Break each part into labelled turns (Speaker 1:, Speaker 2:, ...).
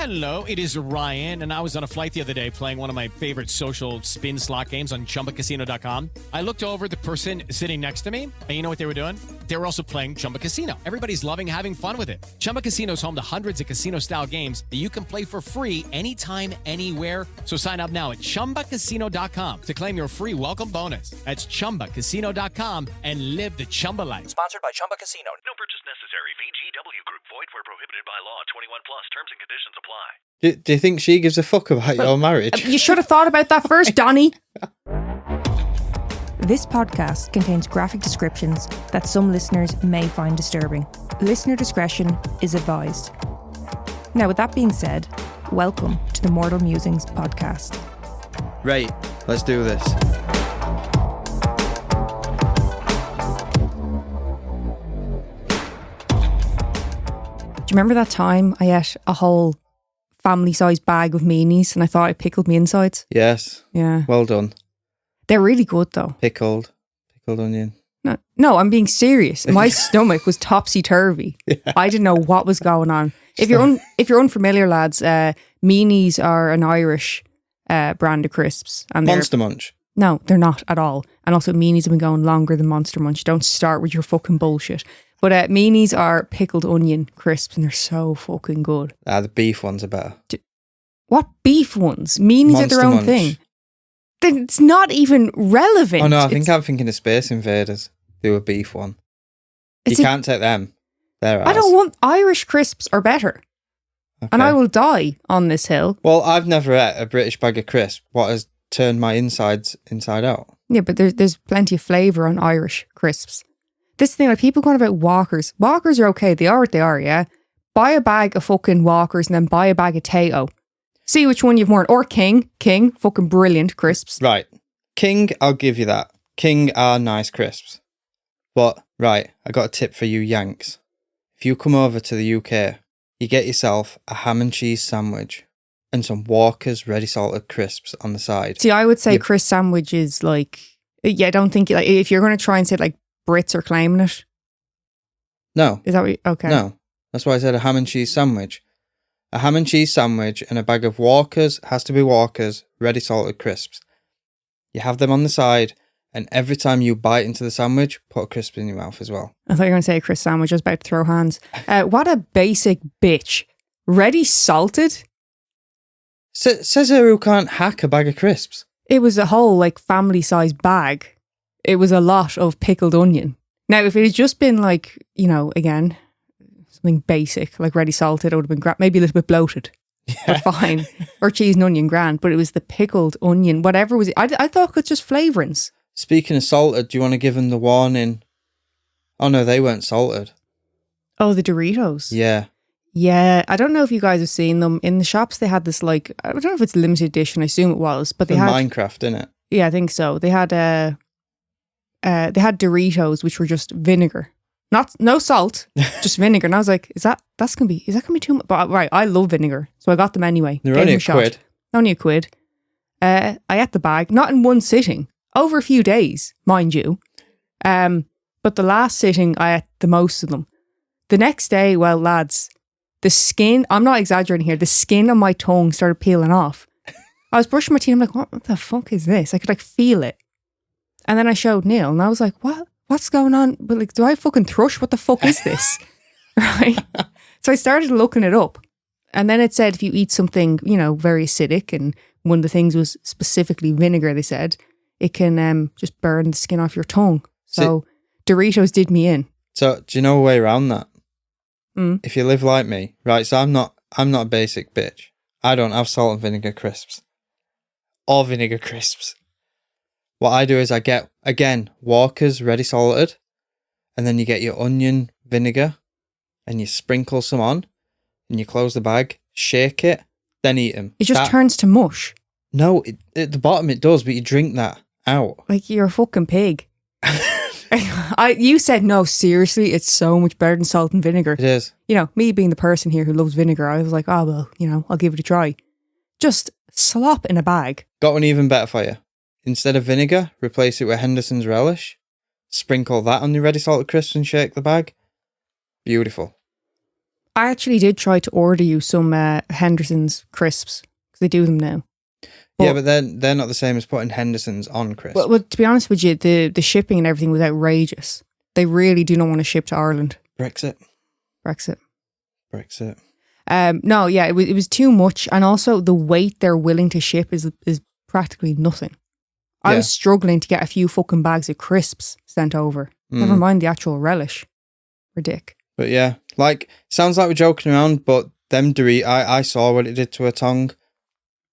Speaker 1: Hello, it is Ryan, and I was on a flight the other day playing one of my favorite social spin slot games on ChumbaCasino.com. I looked over at the person sitting next to me, and you know what they were doing? They were also playing Chumba Casino. Everybody's loving having fun with it. Chumba Casino is home to hundreds of casino-style games that you can play for free anytime, anywhere. So sign up now at ChumbaCasino.com to claim your free welcome bonus. That's ChumbaCasino.com and live the Chumba life.
Speaker 2: Sponsored by Chumba Casino.
Speaker 3: No purchase necessary. VGW Group. Void where prohibited by law. 21 plus. Terms and conditions apply.
Speaker 4: Do you think she gives a fuck about your marriage?
Speaker 5: You should have thought about that first, Donnie. This podcast contains graphic descriptions that some listeners may find disturbing. Listener discretion is advised. Now, with that being said, welcome to the Mortal Musings podcast.
Speaker 4: Right, let's do this.
Speaker 5: Do you remember that time I ate a whole family-sized bag of meanies and I thought I pickled my insides?
Speaker 4: Yes.
Speaker 5: Yeah.
Speaker 4: Well done.
Speaker 5: They're really good, though.
Speaker 4: Pickled onion.
Speaker 5: No, I'm being serious. My stomach was topsy-turvy. Yeah. I didn't know what was going on. If you're unfamiliar, lads, meanies are an Irish brand of crisps. And
Speaker 4: Monster Munch.
Speaker 5: No, they're not at all. And also, meanies have been going longer than Monster Munch. Don't start with your fucking bullshit. But meanies are pickled onion crisps and they're so fucking good.
Speaker 4: The beef ones are better.
Speaker 5: What beef ones? Meanies
Speaker 4: Monster
Speaker 5: are their own
Speaker 4: Munch.
Speaker 5: thing. It's not even relevant.
Speaker 4: Oh no, I'm thinking of Space Invaders. They were beef one. You can't take them. They're
Speaker 5: I don't want Irish crisps are better.
Speaker 4: Okay.
Speaker 5: And I will die on this hill.
Speaker 4: Well, I've never ate a British bag of crisps. What has turned my insides inside out?
Speaker 5: Yeah, but there's plenty of flavour on Irish crisps. This thing, like people going about Walkers. Walkers are okay. They are what they are, yeah? Buy a bag of fucking Walkers and then buy a bag of Tao. See which one you've more. Or King, fucking brilliant crisps.
Speaker 4: Right. King, I'll give you that. King are nice crisps. But, right, I got a tip for you Yanks. If you come over to the UK, you get yourself a ham and cheese sandwich and some Walker's ready salted crisps on the side.
Speaker 5: See, I would say crisp sandwich is like, yeah, I don't think, like, if you're going to try and say like Brits are claiming it.
Speaker 4: No.
Speaker 5: Is that what okay.
Speaker 4: No. That's why I said a ham and cheese sandwich. A ham and cheese sandwich and a bag of Walker's, has to be Walker's, ready salted crisps. You have them on the side, and every time you bite into the sandwich, put a crisp in your mouth as well.
Speaker 5: I thought you were going to say a crisp sandwich. I was about to throw hands. What a basic bitch. Ready salted?
Speaker 4: Says her who can't hack a bag of crisps.
Speaker 5: It was a whole like family-sized bag. It was a lot of pickled onion. Now, if it had just been like, you know, again, something basic, like ready salted, it would have been maybe a little bit bloated. Yeah. But fine. Or cheese and onion grand. But it was the pickled onion, whatever was it. I thought it was just flavourings.
Speaker 4: Speaking of salted, do you want to give them the warning? Oh no, they weren't salted.
Speaker 5: Oh, the Doritos.
Speaker 4: Yeah.
Speaker 5: Yeah, I don't know if you guys have seen them. In the shops, they had this like, I don't know if it's limited edition, I assume it was. But they had
Speaker 4: Minecraft, innit?
Speaker 5: Yeah, I think so. They had Doritos, which were just vinegar. No salt, just vinegar. And I was like, is that gonna be too much? But right, I love vineger. So I got them anyway.
Speaker 4: They're only a quid.
Speaker 5: Only a quid. I ate the bag, not in one sitting, over a few days, mind you. But the last sitting, I ate the most of them. The next day, well, lads, the skin, I'm not exaggerating here, the skin on my tongue started peeling off. I was brushing my teeth, I'm like, what the fuck is this? I could like feel it. And then I showed Neil and I was like, what's going on? But like, do I fucking thrush? What the fuck is this? Right? So I started looking it up. And then it said if you eat something, you know, very acidic, and one of the things was specifically vinegar, they said, it can just burn the skin off your tongue. So Doritos did me in. So
Speaker 4: do you know a way around that?
Speaker 5: Mm.
Speaker 4: If you live like me, right, so I'm not a basic bitch. I don't have salt and vinegar crisps. Or vinegar crisps. What I do is I get, again, Walker's ready salted, and then you get your onion vinegar, and you sprinkle some on, and you close the bag, shake it, then eat them.
Speaker 5: It just turns to mush.
Speaker 4: No, at the bottom it does, but you drink that out.
Speaker 5: Like you're a fucking pig. You said, no, seriously, it's so much better than salt and vinegar.
Speaker 4: It is.
Speaker 5: You know, me being the person here who loves vinegar, I was like, oh, well, you know, I'll give it a try. Just slop in a bag.
Speaker 4: Got one even better for you. Instead of vinegar, replace it with Henderson's relish. Sprinkle that on your ready salted crisps and shake the bag. Beautiful.
Speaker 5: I actually did try to order you some Henderson's crisps, because they do them now.
Speaker 4: Yeah, but they're not the same as putting Henderson's on crisps.
Speaker 5: Well, to be honest with you, the shipping and everything was outrageous. They really do not want to ship to Ireland.
Speaker 4: Brexit.
Speaker 5: No, yeah, it was too much, and also the weight they're willing to ship is practically nothing. I was struggling to get a few fucking bags of crisps sent over. Never mind the actual relish. Ridic.
Speaker 4: But yeah, like, sounds like we're joking around, but them Doritos, I saw what it did to her tongue.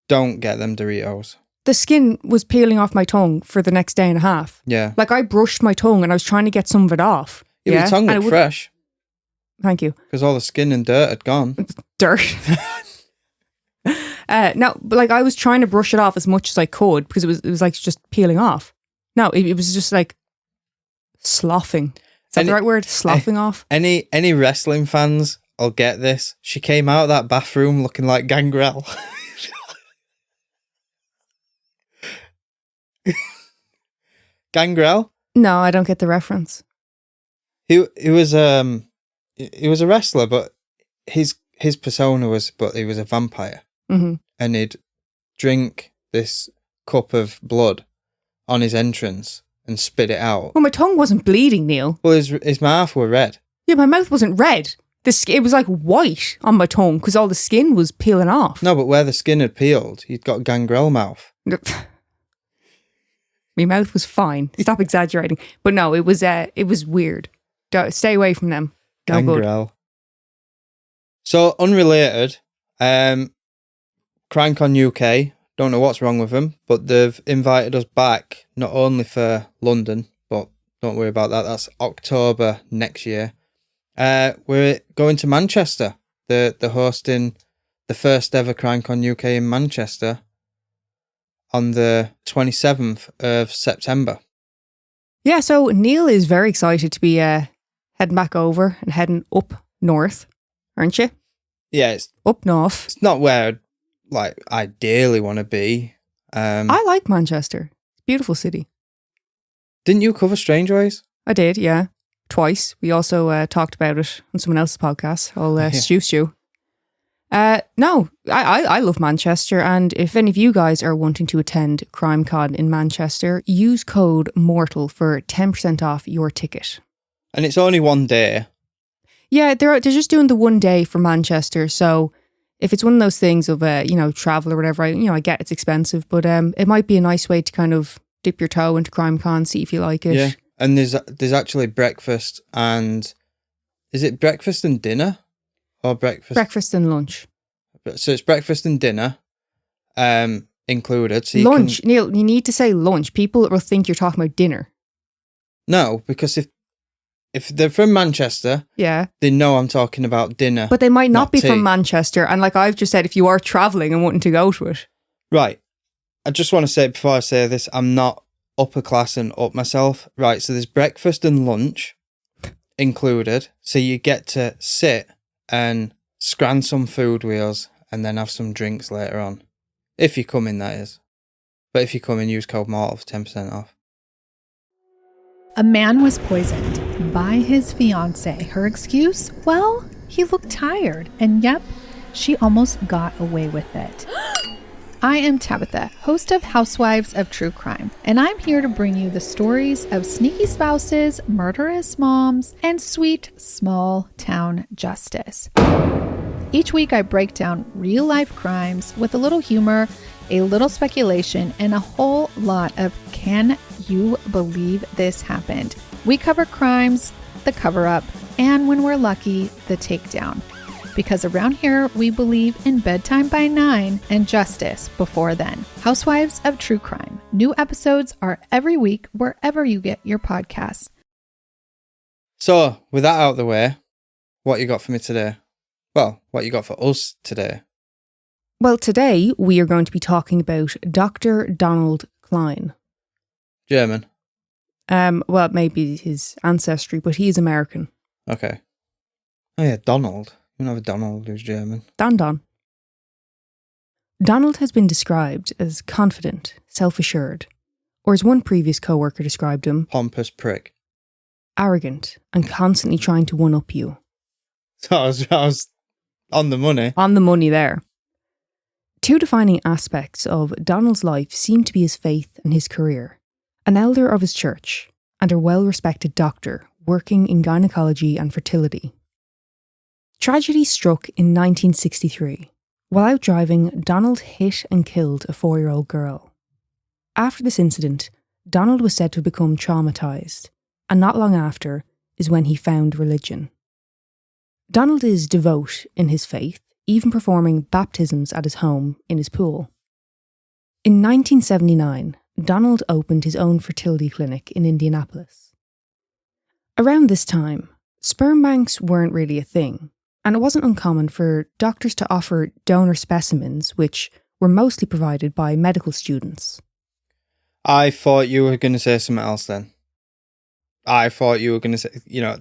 Speaker 4: Don't get them Doritos.
Speaker 5: The skin was peeling off my tongue for the next day and a half.
Speaker 4: Yeah.
Speaker 5: Like, I brushed my tongue and I was trying to get some of it off.
Speaker 4: Yeah, but your tongue looked fresh.
Speaker 5: Thank you.
Speaker 4: Because all the skin and dirt had gone.
Speaker 5: Dirt. No, but like, I was trying to brush it off as much as I could because it was like just peeling off. No, it was just like sloughing. Is that the right word? Sloughing off?
Speaker 4: Any wrestling fans will get this. She came out of that bathroom looking like Gangrel. Gangrel?
Speaker 5: No, I don't get the reference.
Speaker 4: He was a wrestler, but his persona was, but he was a vampire.
Speaker 5: Mm-hmm.
Speaker 4: And he'd drink this cup of blood on his entrance and spit it out.
Speaker 5: Well, my tongue wasn't bleeding, Neil.
Speaker 4: Well, his mouth were red.
Speaker 5: Yeah, my mouth wasn't red. It was like white on my tongue because all the skin was peeling off.
Speaker 4: No, but where the skin had peeled, you'd got gangrel mouth.
Speaker 5: My mouth was fine. Stop exaggerating. But no, it was weird. Stay away from them. No
Speaker 4: Gangrel.
Speaker 5: good.
Speaker 4: So, unrelated, CrimeCon UK, don't know what's wrong with them, but they've invited us back, not only for London, but don't worry about that, that's October next year. We're going to Manchester. They're hosting the first ever CrimeCon UK in Manchester on the 27th of September.
Speaker 5: Yeah, so Neil is very excited to be heading back over and heading up north, aren't you?
Speaker 4: Yeah, it's
Speaker 5: up north.
Speaker 4: It's not where I'd ideally want to be.
Speaker 5: I like Manchester. It's a beautiful city.
Speaker 4: Didn't you cover Strangeways?
Speaker 5: I did, yeah. Twice. We also talked about it on someone else's podcast. I'll stew. No, I love Manchester, and if any of you guys are wanting to attend CrimeCon in Manchester, use code MORTAL for 10% off your ticket.
Speaker 4: And it's only one day.
Speaker 5: Yeah, they're just doing the one day for Manchester, so if it's one of those things of travel or whatever, I get it's expensive, but it might be a nice way to kind of dip your toe into CrimeCon, see if you like it.
Speaker 4: Yeah, and there's actually breakfast, and is it breakfast and dinner? Or breakfast?
Speaker 5: Breakfast and lunch.
Speaker 4: So it's breakfast and dinner included. So
Speaker 5: lunch, Neil, you need to say lunch. People will think you're talking about dinner.
Speaker 4: No, because if they're from Manchester,
Speaker 5: yeah,
Speaker 4: they know I'm talking about dinner.
Speaker 5: But they might not be
Speaker 4: tea.
Speaker 5: from Manchester. And like I've just said, if you are travelling and wanting to go to it.
Speaker 4: Right. I just want to say before I say this, I'm not upper class and up myself. Right, so there's breakfast and lunch included. So you get to sit and scran some food wheels and then have some drinks later on. If you come in, that is. But if you come in, use code MORTAL for 10% off.
Speaker 2: A man was poisoned by his fiancée. Her excuse? Well, he looked tired. And yep, she almost got away with it. I am Tabitha, host of Housewives of True Crime, and I'm here to bring you the stories of sneaky spouses, murderous moms, and sweet small town justice. Each week I break down real life crimes with a little humor, a little speculation, and a whole lot of can you believe this happened? We cover crimes, the cover-up, and when we're lucky, the takedown. Because around here, we believe in bedtime by 9 and justice before then. Housewives of True Crime. New episodes are every week wherever you get your podcasts.
Speaker 4: So, with that out of the way, what you got for me today? Well, what you got for us today?
Speaker 5: Well, today we are going to be talking about Dr. Donald Cline.
Speaker 4: German?
Speaker 5: Well, maybe his ancestry, but he is American.
Speaker 4: Okay. Oh yeah, Donald. You don't have a Donald who's German.
Speaker 5: Don. Donald has been described as confident, self-assured, or as one previous co-worker described him,
Speaker 4: pompous prick.
Speaker 5: Arrogant, and constantly trying to one-up you.
Speaker 4: So I was on the money.
Speaker 5: On the money there. Two defining aspects of Donald's life seem to be his faith and his career. An elder of his church and a well-respected doctor working in gynecology and fertility. Tragedy struck in 1963. While out driving, Donald hit and killed a 4-year-old girl. After this incident, Donald was said to have become traumatised, and not long after is when he found religion. Donald is devout in his faith, even performing baptisms at his home in his pool. In 1979, Donald opened his own fertility clinic in Indianapolis. Around this time, sperm banks weren't really a thing, and it wasn't uncommon for doctors to offer donor specimens, which were mostly provided by medical students.
Speaker 4: I thought you were going to say something else then. I thought you were going to say,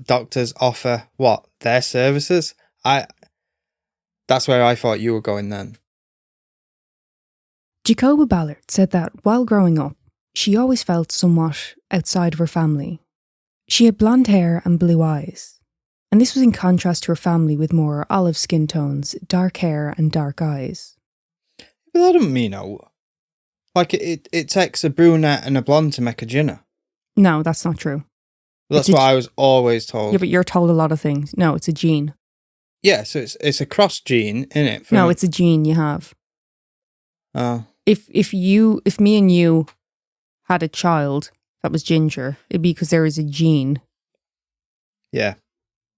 Speaker 4: doctors offer what? Their services? That's where I thought you were going then.
Speaker 5: Jacoba Ballard said that while growing up, she always felt somewhat outside of her family. She had blonde hair and blue eyes, and this was in contrast to her family with more olive skin tones, dark hair and dark eyes.
Speaker 4: But that doesn't mean like it takes a brunette and a blonde to make a Ginner.
Speaker 5: No, that's not true.
Speaker 4: That's what I was always told.
Speaker 5: Yeah, but you're told a lot of things. No, it's a gene.
Speaker 4: Yeah, so it's a cross gene, isn't it?
Speaker 5: No, it's a gene you have.
Speaker 4: Oh.
Speaker 5: If me and you had a child that was ginger, it'd be because there is a gene.
Speaker 4: Yeah.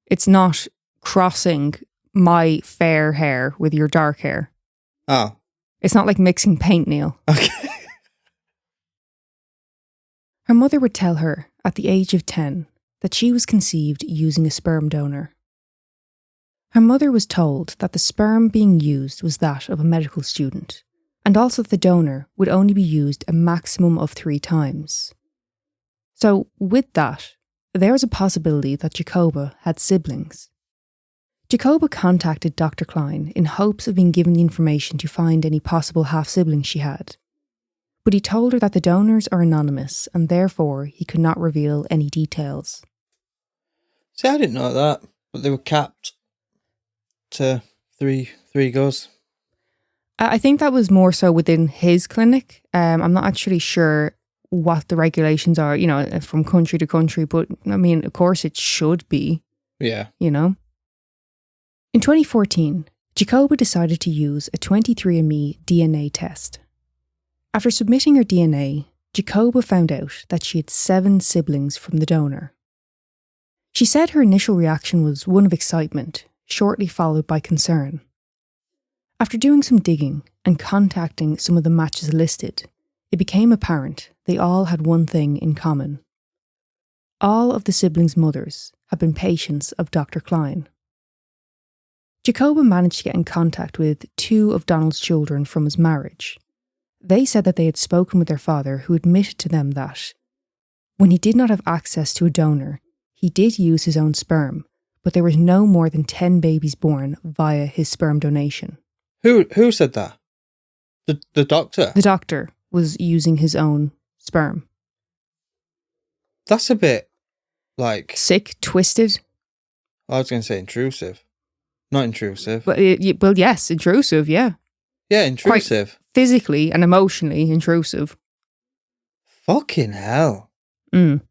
Speaker 5: It's not crossing my fair hair with your dark hair.
Speaker 4: Oh.
Speaker 5: It's not like mixing paint, Neil.
Speaker 4: Okay.
Speaker 5: Her mother would tell her, at the age of 10, that she was conceived using a sperm donor. Her mother was told that the sperm being used was that of a medical student, and also that the donor would only be used a maximum of 3 times. So, with that, there was a possibility that Jacoba had siblings. Jacoba contacted Dr. Cline in hopes of being given the information to find any possible half-siblings she had. But he told her that the donors are anonymous and therefore he could not reveal any details.
Speaker 4: See, I didn't know that, but they were capped to three goes.
Speaker 5: I think that was more so within his clinic. I'm not actually sure what the regulations are, from country to country, but I mean, of course it should be.
Speaker 4: Yeah.
Speaker 5: In 2014, Jacoba decided to use a 23andMe DNA test. After submitting her DNA, Jacoba found out that she had 7 siblings from the donor. She said her initial reaction was one of excitement, shortly followed by concern. After doing some digging and contacting some of the matches listed, it became apparent they all had one thing in common. All of the siblings' mothers had been patients of Dr. Cline. Jacoba managed to get in contact with 2 of Donald's children from his marriage. They said that they had spoken with their father, who admitted to them that, when he did not have access to a donor, he did use his own sperm, but there was no more than 10 babies born via his sperm donation.
Speaker 4: Who said that? The doctor?
Speaker 5: The doctor was using his own sperm.
Speaker 4: That's a bit,
Speaker 5: sick, twisted.
Speaker 4: I was going to say intrusive. Not intrusive.
Speaker 5: But well, yes, intrusive, yeah.
Speaker 4: Yeah, intrusive.
Speaker 5: Quite physically and emotionally intrusive.
Speaker 4: Fucking hell.
Speaker 5: Mm.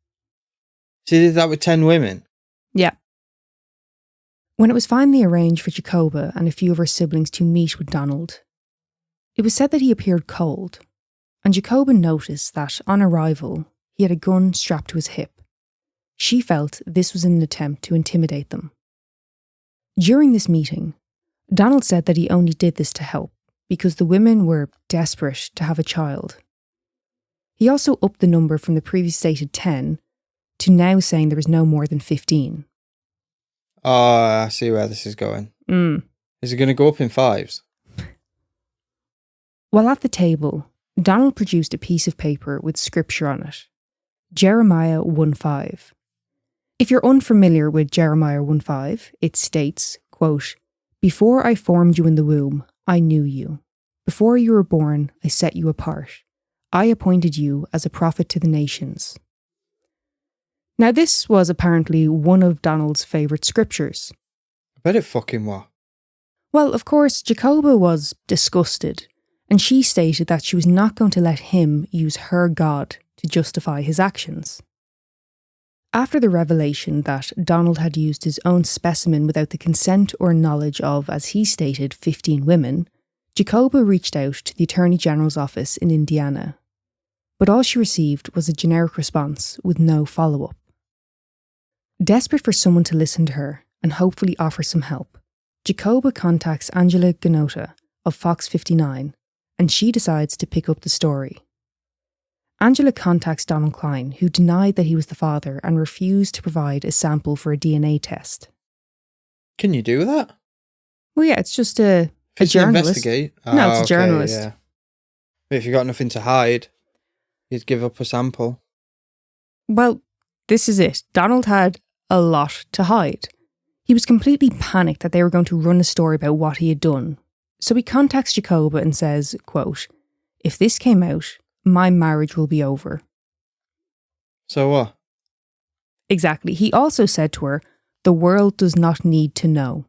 Speaker 4: She did that with 10 women?
Speaker 5: Yeah. When it was finally arranged for Jacoba and a few of her siblings to meet with Donald, it was said that he appeared cold, and Jacoba noticed that, on arrival, he had a gun strapped to his hip. She felt this was an attempt to intimidate them. During this meeting, Donald said that he only did this to help, because the women were desperate to have a child. He also upped the number from the previous stated 10 to now saying there was no more than 15.
Speaker 4: Oh, I see where this is going.
Speaker 5: Mm.
Speaker 4: Is it going to go up in 5s?
Speaker 5: While at the table, Donald produced a piece of paper with scripture on it. Jeremiah 1:5. If you're unfamiliar with Jeremiah 1:5, it states, quote, "Before I formed you in the womb, I knew you. Before you were born, I set you apart. I appointed you as a prophet to the nations." Now, this was apparently one of Donald's favourite scriptures.
Speaker 4: bet it fucking was.
Speaker 5: Well, of course, Jacoba was disgusted, and she stated that she was not going to let him use her God to justify his actions. After the revelation that Donald had used his own specimen without the consent or knowledge of, as he stated, 15 women, Jacoba reached out to the Attorney General's office in Indiana. But all she received was a generic response with no follow-up. Desperate for someone to listen to her and hopefully offer some help, Jacoba contacts Angela Ganota of Fox 59, and she decides to pick up the story. Angela contacts Donald Cline, who denied that he was the father and refused to provide a sample for a DNA test.
Speaker 4: Can you do that?
Speaker 5: Well, yeah, it's just a
Speaker 4: If
Speaker 5: journalist.
Speaker 4: investigate.
Speaker 5: No, it's a journalist.
Speaker 4: Yeah. But if you got nothing to hide, you'd give up a sample.
Speaker 5: Well, this is it. Donald had a lot to hide. He was completely panicked that they were going to run a story about what he had done. So he contacts Jacoba and says, quote, "If this came out, my marriage will be over."
Speaker 4: So what?
Speaker 5: Exactly. He also said to her, "The world does not need to know."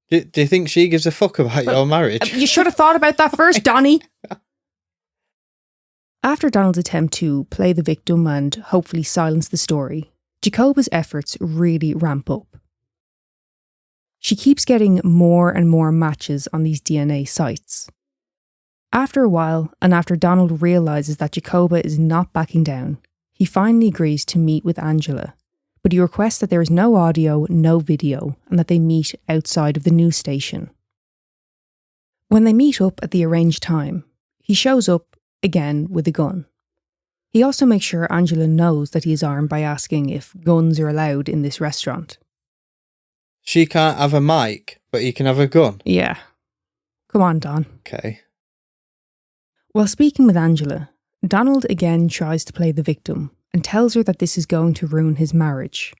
Speaker 4: Do you think she gives a fuck about your marriage?
Speaker 5: You should have thought about that first, Donnie. After Donald's attempt to play the victim and hopefully silence the story, Jacoba's efforts really ramp up. She keeps getting more and more matches on these DNA sites. After a while, and after Donald realises that Jacoba is not backing down, he finally agrees to meet with Angela, but he requests that there is no audio, no video, and that they meet outside of the news station. When they meet up at the arranged time, he shows up again with a gun. He also makes sure Angela knows that he is armed by asking if guns are allowed in this restaurant.
Speaker 4: She can't have a mic, but he can have a gun.
Speaker 5: Yeah. Come on, Don.
Speaker 4: Okay.
Speaker 5: While speaking with Angela, Donald again tries to play the victim and tells her that this is going to ruin his marriage.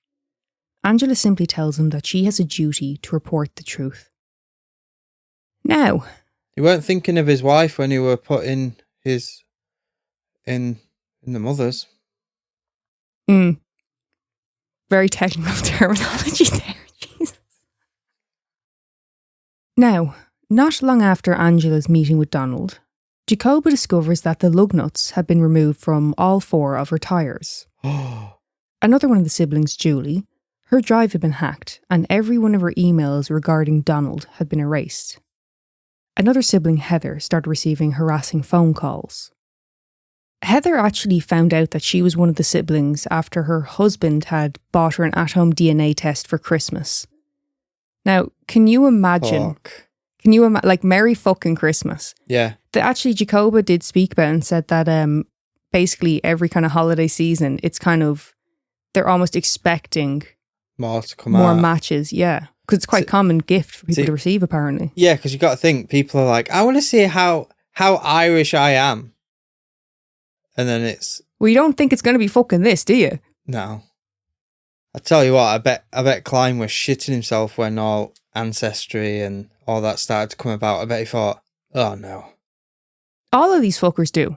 Speaker 5: Angela simply tells him that she has a duty to report the truth. Now,
Speaker 4: You weren't thinking of his wife when you were putting his in the mother's.
Speaker 5: Very technical terminology there, Jesus. Now, not long after Angela's meeting with Donald, Jacoba discovers that the lug nuts had been removed from all 4 of her tyres. Another one of the siblings, Julie, her drive had been hacked and every one of her emails regarding Donald had been erased. Another sibling, Heather, started receiving harassing phone calls. Heather actually found out that she was one of the siblings after her husband had bought her an at-home DNA test for Christmas. Now, can you imagine?
Speaker 4: Fuck.
Speaker 5: Can you imagine? Like, Merry fucking Christmas.
Speaker 4: Yeah.
Speaker 5: Actually, Jacoba did speak about it and said that basically every kind of holiday season, it's kind of, they're almost expecting
Speaker 4: More to come
Speaker 5: more
Speaker 4: out.
Speaker 5: matches. Yeah. Because it's quite a common gift for people to receive, apparently.
Speaker 4: Yeah, because you got to think, people are like, I want to see how Irish I am. And then it's...
Speaker 5: Well, you don't think it's going to be fucking this, do you?
Speaker 4: No. I tell you what, I bet Cline was shitting himself when all Ancestry and all that started to come about. I bet he thought, oh no.
Speaker 5: All of these fuckers do.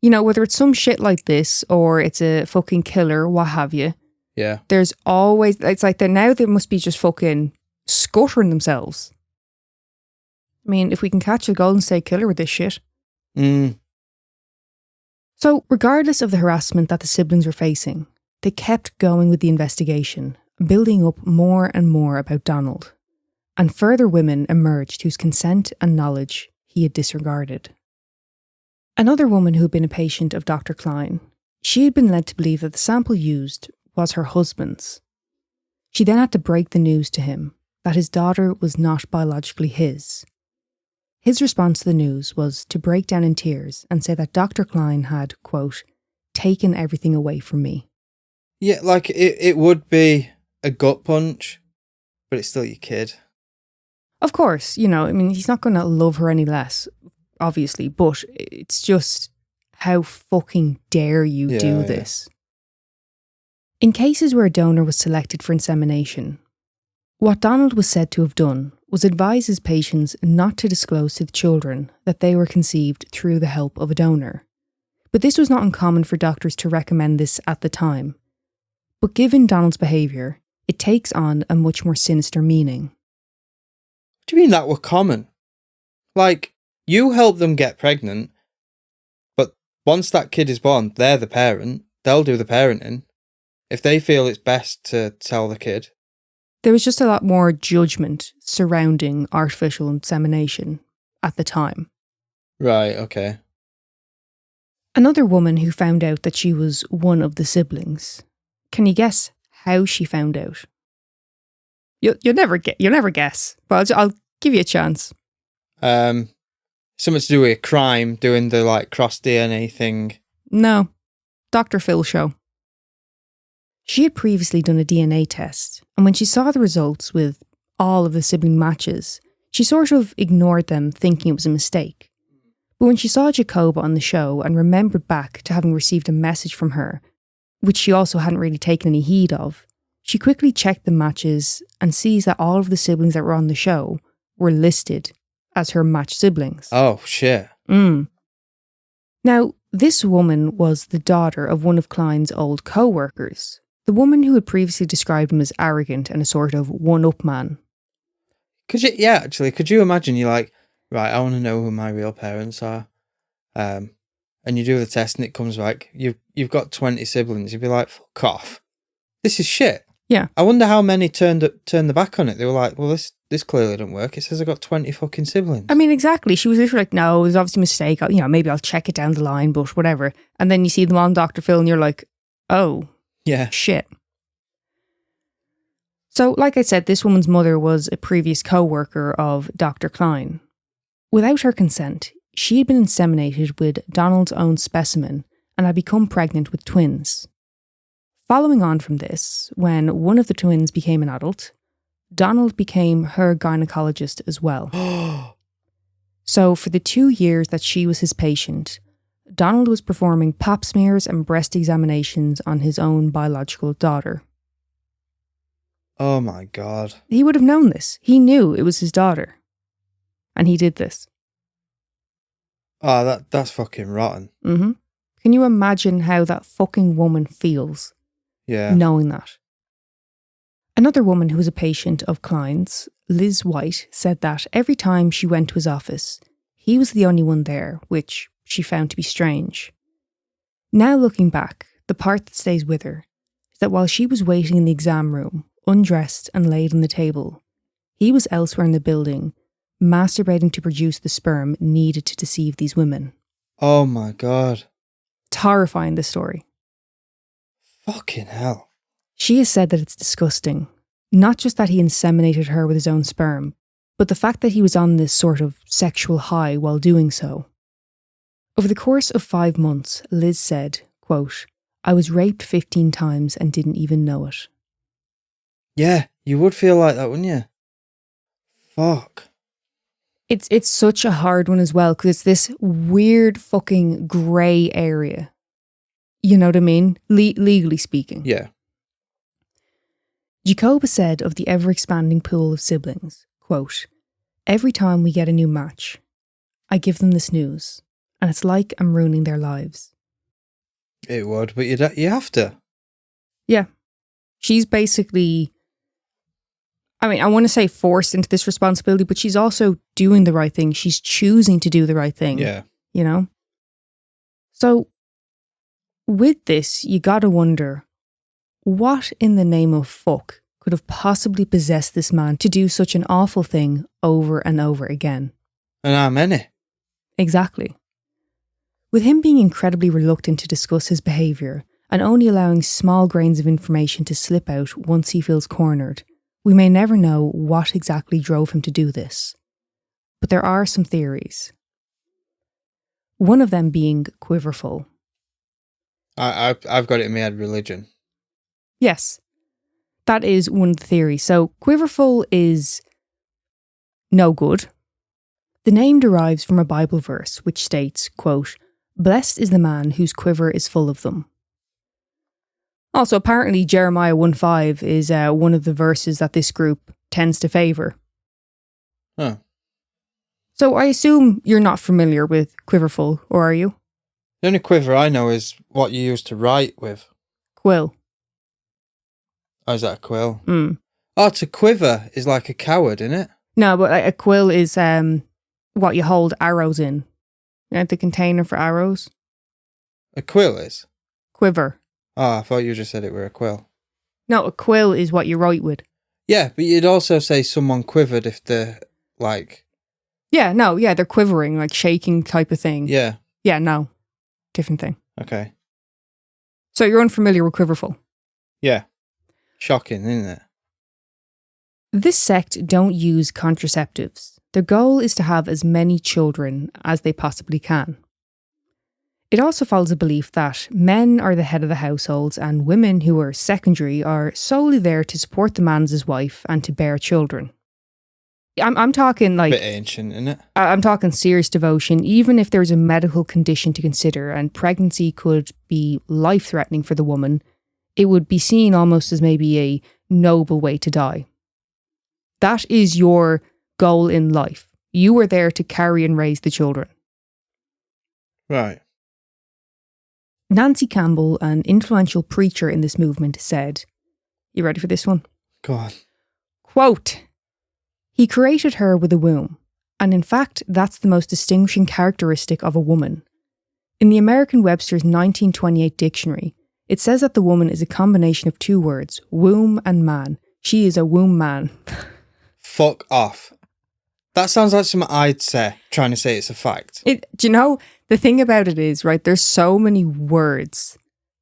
Speaker 5: You know, whether it's some shit like this or it's a fucking killer, what have you.
Speaker 4: Yeah.
Speaker 5: There's always, it's like now they must be just fucking scuttering themselves. I mean, if we can catch a Golden State Killer with this shit. So, regardless of the harassment that the siblings were facing, they kept going with the investigation, building up more and more about Donald. And further women emerged whose consent and knowledge he had disregarded. Another woman who had been a patient of Dr. Cline, she had been led to believe that the sample used was her husband's. She then had to break the news to him that his daughter was not biologically his. His response to the news was to break down in tears and say that Dr. Cline had, quote, taken everything away from me.
Speaker 4: Yeah, like it would be a gut punch, but it's still your kid.
Speaker 5: Of course, you know, I mean, he's not going to love her any less, obviously, but it's just how fucking dare you do this. In cases where a donor was selected for insemination, what Donald was said to have done was advise his patients not to disclose to the children that they were conceived through the help of a donor. But this was not uncommon for doctors to recommend this at the time. But given Donald's behaviour, it takes on a much more sinister meaning.
Speaker 4: do you mean that were common? Like, you help them get pregnant, but once that kid is born, they're the parent. They'll do the parenting. If they feel it's best to tell the kid.
Speaker 5: There was just a lot more judgment surrounding artificial insemination at the time.
Speaker 4: Right, okay.
Speaker 5: Another woman who found out that she was one of the siblings. Can you guess how she found out? You'll never guess, but I'll give you a chance.
Speaker 4: Something to do with a crime, doing the like cross DNA thing.
Speaker 5: No. Dr. Phil show. She had previously done a DNA test, and when she saw the results with all of the sibling matches, she sort of ignored them, thinking it was a mistake. But when she saw Jacoba on the show and remembered back to having received a message from her, which she also hadn't really taken any heed of, she quickly checked the matches and sees that all of the siblings that were on the show were listed as her matched siblings.
Speaker 4: Oh, shit.
Speaker 5: Now, this woman was the daughter of one of Cline's old co-workers, the woman who had previously described him as arrogant and a sort of one-up man.
Speaker 4: Could you imagine you're like, right, I want to know who my real parents are. And you do the test and it comes back, you've got 20 siblings. You'd be like, fuck off. This is shit.
Speaker 5: Yeah.
Speaker 4: I wonder how many turned the back on it. They were like, well, this clearly didn't work. It says I got 20 fucking siblings.
Speaker 5: I mean, exactly. She was literally like, no, it was obviously a mistake. Maybe I'll check it down the line, but whatever. And then you see them on Dr. Phil and you're like, oh,
Speaker 4: yeah,
Speaker 5: shit. So, like I said, this woman's mother was a previous co-worker of Dr. Cline. Without her consent, she had been inseminated with Donald's own specimen and had become pregnant with twins. Following on from this, when one of the twins became an adult, Donald became her gynecologist as well. So for the 2 years that she was his patient, Donald was performing pap smears and breast examinations on his own biological daughter.
Speaker 4: Oh my God.
Speaker 5: He would have known this. He knew it was his daughter. And he did this.
Speaker 4: Oh, that's fucking rotten.
Speaker 5: Mm-hmm. Can you imagine how that fucking woman feels?
Speaker 4: Yeah.
Speaker 5: Knowing that. Another woman who was a patient of Cline's, Liz White, said that every time she went to his office, he was the only one there, which she found to be strange. Now looking back, the part that stays with her is that while she was waiting in the exam room, undressed and laid on the table, he was elsewhere in the building, masturbating to produce the sperm needed to deceive these women.
Speaker 4: Oh my God.
Speaker 5: It's horrifying, this story.
Speaker 4: Fucking hell.
Speaker 5: She has said that it's disgusting. Not just that he inseminated her with his own sperm, but the fact that he was on this sort of sexual high while doing so. Over the course of 5 months, Liz said, quote, I was raped 15 times and didn't even know it.
Speaker 4: Yeah, you would feel like that, wouldn't you? Fuck.
Speaker 5: It's such a hard one as well, because it's this weird fucking grey area. You know what I mean? Legally speaking.
Speaker 4: Yeah.
Speaker 5: Jacoba said of the ever-expanding pool of siblings, quote, every time we get a new match, I give them this news, and it's like I'm ruining their lives.
Speaker 4: It would, but you have to.
Speaker 5: Yeah. She's basically, I mean, I want to say forced into this responsibility, but she's also doing the right thing. She's choosing to do the right thing.
Speaker 4: Yeah.
Speaker 5: You know? So, with this, you gotta wonder, what in the name of fuck could have possibly possessed this man to do such an awful thing over and over again?
Speaker 4: And how many?
Speaker 5: Exactly. With him being incredibly reluctant to discuss his behaviour and only allowing small grains of information to slip out once he feels cornered, we may never know what exactly drove him to do this. But there are some theories. One of them being quiverful.
Speaker 4: I've got it in my head, religion.
Speaker 5: Yes, that is one of the theories. So quiverful is no good. The name derives from a Bible verse which states, quote, blessed is the man whose quiver is full of them. Also, apparently Jeremiah 1:5 is one of the verses that this group tends to favour.
Speaker 4: Huh.
Speaker 5: So I assume you're not familiar with quiverful, or are you?
Speaker 4: The only quiver I know is what you use to write with.
Speaker 5: Quill.
Speaker 4: Oh, is that a quill?
Speaker 5: Mm.
Speaker 4: Oh, to quiver is like a coward, isn't it?
Speaker 5: No, but a quill is what you hold arrows in. You know, the container for arrows?
Speaker 4: A quill is?
Speaker 5: Quiver.
Speaker 4: Oh, I thought you just said it were a quill.
Speaker 5: No, a quill is what you write with.
Speaker 4: Yeah, but you'd also say someone quivered if they're like...
Speaker 5: Yeah, no, yeah, they're quivering, like shaking type of thing.
Speaker 4: Yeah.
Speaker 5: Yeah, no. Different thing.
Speaker 4: Okay.
Speaker 5: So you're unfamiliar with quiverful?
Speaker 4: Yeah. Shocking, isn't it?
Speaker 5: This sect don't use contraceptives. Their goal is to have as many children as they possibly can. It also follows a belief that men are the head of the households and women who are secondary are solely there to support the man as his wife and to bear children. I'm talking like...
Speaker 4: Bit ancient, isn't it?
Speaker 5: I'm talking serious devotion, even if there's a medical condition to consider and pregnancy could be life-threatening for the woman, it would be seen almost as maybe a noble way to die. That is your goal in life. You were there to carry and raise the children.
Speaker 4: Right.
Speaker 5: Nancy Campbell, an influential preacher in this movement, said, you ready for this one?
Speaker 4: Go on.
Speaker 5: Quote, "He created her with a womb, and in fact, that's the most distinguishing characteristic of a woman. In the American Webster's 1928 dictionary, it says that the woman is a combination of two words, womb and man. She is a womb man."
Speaker 4: Fuck off. That sounds like something I'd say, trying to say it's a fact.
Speaker 5: Do you know, the thing about it is, right, there's so many words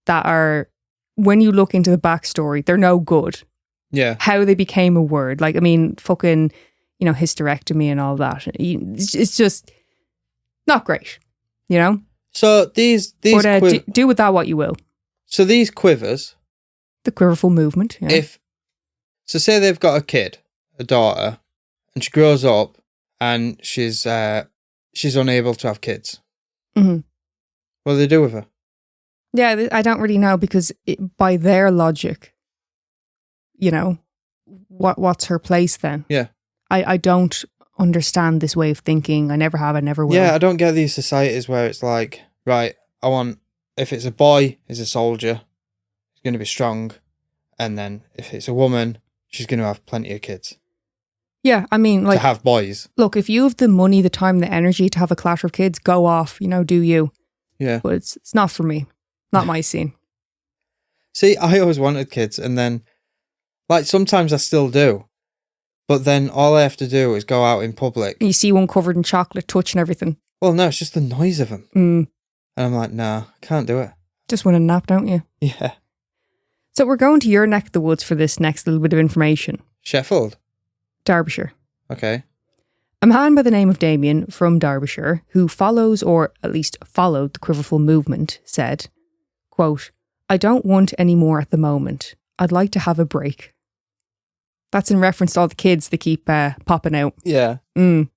Speaker 5: that are, when you look into the backstory, they're no good.
Speaker 4: Yeah.
Speaker 5: How they became a word. Like, I mean, fucking, you know, hysterectomy and all that. It's just not great, you know?
Speaker 4: So these
Speaker 5: do with that what you will.
Speaker 4: So these quivers...
Speaker 5: The quiverful movement, yeah.
Speaker 4: So say they've got a kid, a daughter, and she grows up and she's unable to have kids.
Speaker 5: Mm-hmm.
Speaker 4: What do they do with her?
Speaker 5: Yeah, I don't really know because by their logic, you know, what's her place then?
Speaker 4: Yeah.
Speaker 5: I don't understand this way of thinking. I never have, I never will.
Speaker 4: Yeah, I don't get these societies where it's like, right, if it's a boy, he's a soldier, he's going to be strong. And then if it's a woman, she's going to have plenty of kids.
Speaker 5: Yeah, I mean, like...
Speaker 4: To have boys.
Speaker 5: Look, if you have the money, the time, the energy to have a clatter of kids, go off, you know, do you.
Speaker 4: Yeah.
Speaker 5: But it's not for me. Not my scene.
Speaker 4: See, I always wanted kids, and then, like, sometimes I still do. But then all I have to do is go out in public.
Speaker 5: And you see one covered in chocolate, touching everything.
Speaker 4: Well, no, it's just the noise of them.
Speaker 5: Mm.
Speaker 4: And I'm like, nah, I can't do it.
Speaker 5: Just want a nap, don't you?
Speaker 4: Yeah.
Speaker 5: So we're going to your neck of the woods for this next little bit of information.
Speaker 4: Sheffield?
Speaker 5: Derbyshire.
Speaker 4: Okay.
Speaker 5: A man by the name of Damien from Derbyshire, who follows or at least followed the quiverful movement, said, quote, "I don't want any more at the moment. I'd like to have a break." That's in reference to all the kids that keep popping out.
Speaker 4: Yeah.
Speaker 5: Mm.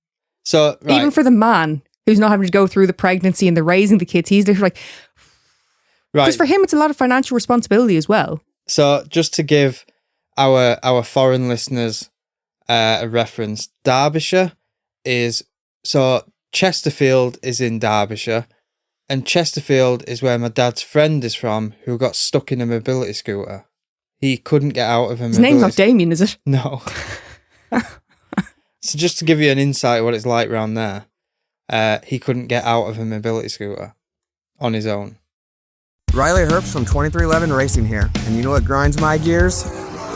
Speaker 4: So, right.
Speaker 5: Even for the man who's not having to go through the pregnancy and the raising the kids, he's literally like...
Speaker 4: Right.
Speaker 5: Because for him, it's a lot of financial responsibility as well.
Speaker 4: So, just to give our foreign listeners a reference, Derbyshire is... So, Chesterfield is in Derbyshire, and Chesterfield is where my dad's friend is from, who got stuck in a mobility scooter. He couldn't get out of a
Speaker 5: His name's not Damien, is it?
Speaker 4: No. So just to give you an insight of what it's like around there, he couldn't get out of a mobility scooter on his own.
Speaker 6: Riley Herbst from 2311 Racing here, and you know what grinds my gears?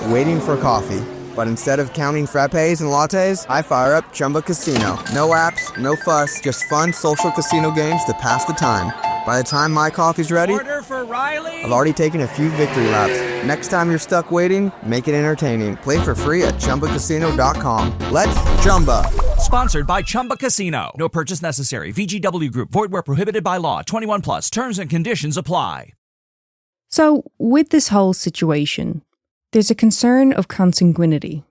Speaker 6: Waiting for coffee. But instead of counting frappes and lattes, I fire up Chumba Casino. No apps, no fuss, just fun social casino games to pass the time. By the time my coffee's ready,
Speaker 7: Order for Riley.
Speaker 6: I've already taken a few victory laps. Next time you're stuck waiting, make it entertaining. Play for free at ChumbaCasino.com. Let's Chumba.
Speaker 7: Sponsored by Chumba Casino. No purchase necessary. VGW Group. Void where prohibited by law. 21 plus. Terms and conditions apply.
Speaker 5: So, with this whole situation, there's a concern of consanguinity.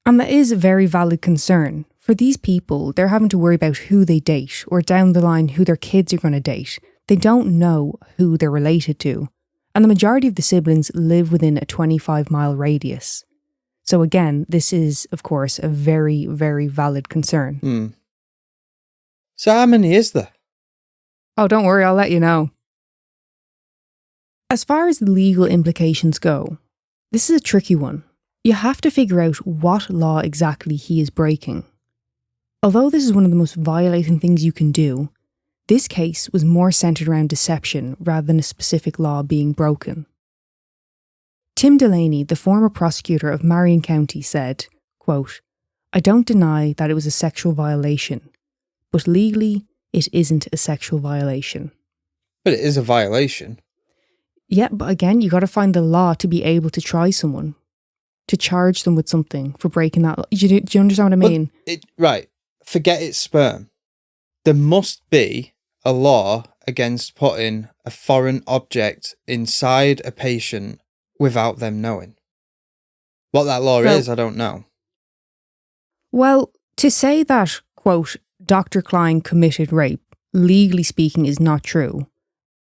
Speaker 5: And that is a very valid concern. For these people, they're having to worry about who they date, or down the line, who their kids are going to date. They don't know who they're related to. And the majority of the siblings live within a 25-mile radius. So again, this is, of course, a very, very valid concern.
Speaker 4: Hmm. So how many is there?
Speaker 5: Oh, don't worry, I'll let you know. As far as the legal implications go, this is a tricky one. You have to figure out what law exactly he is breaking. Although this is one of the most violating things you can do, this case was more centred around deception rather than a specific law being broken. Tim Delaney, the former prosecutor of Marion County, said, quote, "I don't deny that it was a sexual violation, but legally it isn't a sexual violation."
Speaker 4: But it is a violation.
Speaker 5: Yeah, but again, you got to find the law to be able to try someone, to charge them with something for breaking that law. Do you understand what I mean?
Speaker 4: Right. Forget it's sperm. There must be a law against putting a foreign object inside a patient without them knowing. What that law is, I don't know.
Speaker 5: Well, to say that, quote, Dr. Cline committed rape, legally speaking, is not true.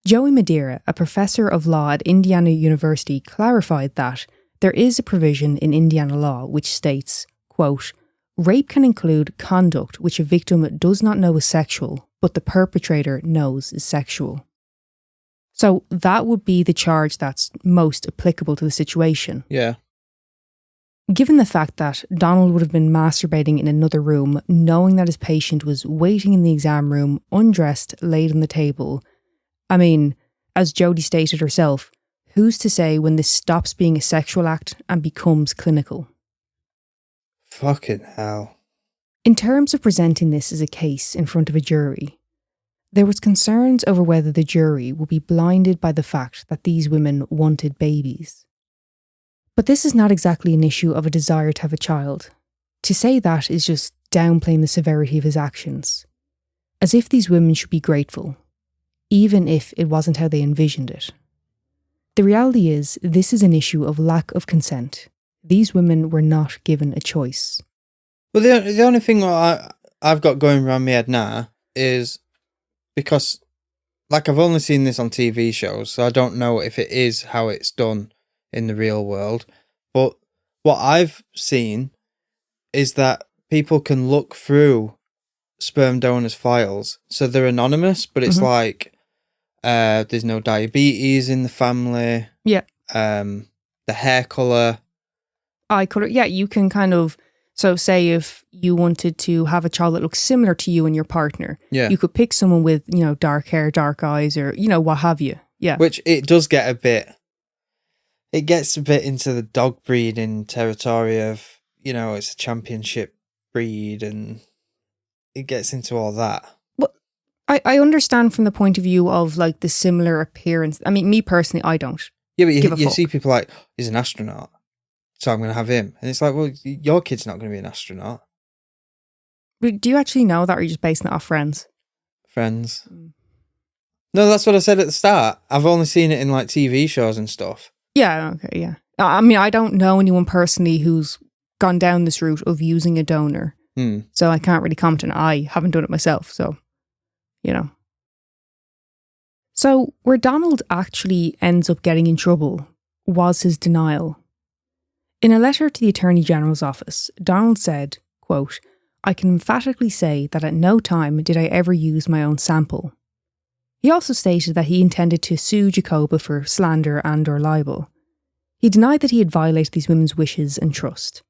Speaker 5: Joey Madeira, a professor of law at Indiana University, clarified that there is a provision in Indiana law which states, quote, "Rape can include conduct which a victim does not know is sexual, but the perpetrator knows is sexual." So that would be the charge that's most applicable to the situation.
Speaker 4: Yeah.
Speaker 5: Given the fact that Donald would have been masturbating in another room, knowing that his patient was waiting in the exam room, undressed, laid on the table, I mean, as Jodie stated herself, who's to say when this stops being a sexual act and becomes clinical?
Speaker 4: Fucking hell.
Speaker 5: In terms of presenting this as a case in front of a jury, there was concerns over whether the jury would be blinded by the fact that these women wanted babies. But this is not exactly an issue of a desire to have a child. To say that is just downplaying the severity of his actions, as if these women should be grateful, even if it wasn't how they envisioned it. The reality is, this is an issue of lack of consent. These women were not given a choice.
Speaker 4: Well, the only thing I've got going around my head now is because, like, I've only seen this on TV shows, so I don't know if it is how it's done in the real world. But what I've seen is that people can look through sperm donors' files, so they're anonymous, but it's like there's no diabetes in the family.
Speaker 5: Yeah.
Speaker 4: The hair colour.
Speaker 5: Eye colour. Yeah, you can kind of... So say if you wanted to have a child that looks similar to you and your partner, you could pick someone with, dark hair, dark eyes, or, what have you. Yeah.
Speaker 4: Which it does get a bit... It gets a bit into the dog breeding territory of, it's a championship breed, and it gets into all that.
Speaker 5: Well, I understand from the point of view of, like, the similar appearance. I mean, me personally, I don't.
Speaker 4: Yeah, but you see people like, he's an astronaut, so I'm going to have him. And it's like, well, your kid's not going to be an astronaut.
Speaker 5: But do you actually know that, or are you just basing it off friends?
Speaker 4: Friends. No, that's what I said at the start. I've only seen it in, like, TV shows and stuff.
Speaker 5: Yeah, okay, yeah. I mean, I don't know anyone personally who's gone down this route of using a donor. So I can't really comment on it. I haven't done it myself, so, So where Donald actually ends up getting in trouble was his denial. In a letter to the Attorney General's office, Donald said, quote, "I can emphatically say that at no time did I ever use my own sample." He also stated that he intended to sue Jacoba for slander and or libel. He denied that he had violated these women's wishes and trust.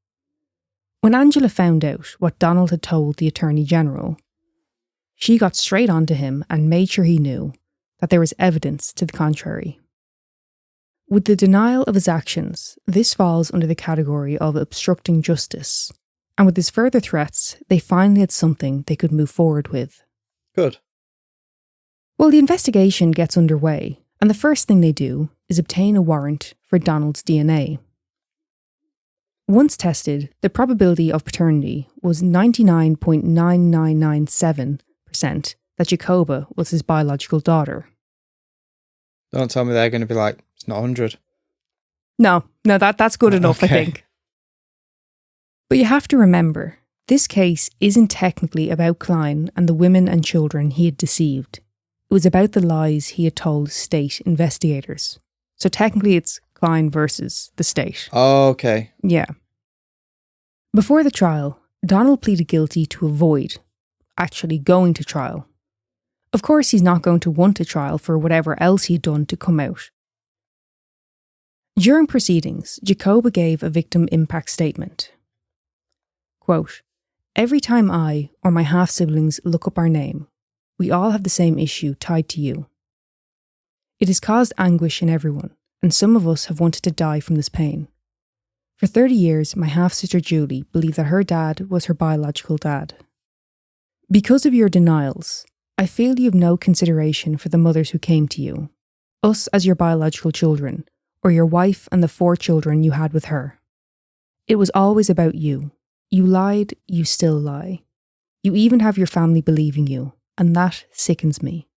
Speaker 5: When Angela found out what Donald had told the Attorney General, she got straight onto him and made sure he knew that there was evidence to the contrary. With the denial of his actions, this falls under the category of obstructing justice, and with his further threats, they finally had something they could move forward with.
Speaker 4: Good.
Speaker 5: Well, the investigation gets underway, and the first thing they do is obtain a warrant for Donald's DNA. Once tested, the probability of paternity was 99.9997% that Jacoba was his biological daughter.
Speaker 4: Don't tell me they're going to be like, it's not 100.
Speaker 5: No, that's good enough, I think. But you have to remember, this case isn't technically about Cline and the women and children he had deceived. It was about the lies he had told state investigators. So technically it's Cline versus the state.
Speaker 4: Oh, okay.
Speaker 5: Yeah. Before the trial, Donald pleaded guilty to avoid actually going to trial. Of course, he's not going to want a trial for whatever else he'd done to come out. During proceedings, Jacoba gave a victim impact statement. Quote, "Every time I or my half-siblings look up our name, we all have the same issue tied to you. It has caused anguish in everyone, and some of us have wanted to die from this pain. For 30 years, my half-sister Julie believed that her dad was her biological dad. Because of your denials, I feel you have no consideration for the mothers who came to you, us as your biological children, or your wife and the 4 children you had with her. It was always about you. You lied, you still lie. You even have your family believing you, and that sickens me."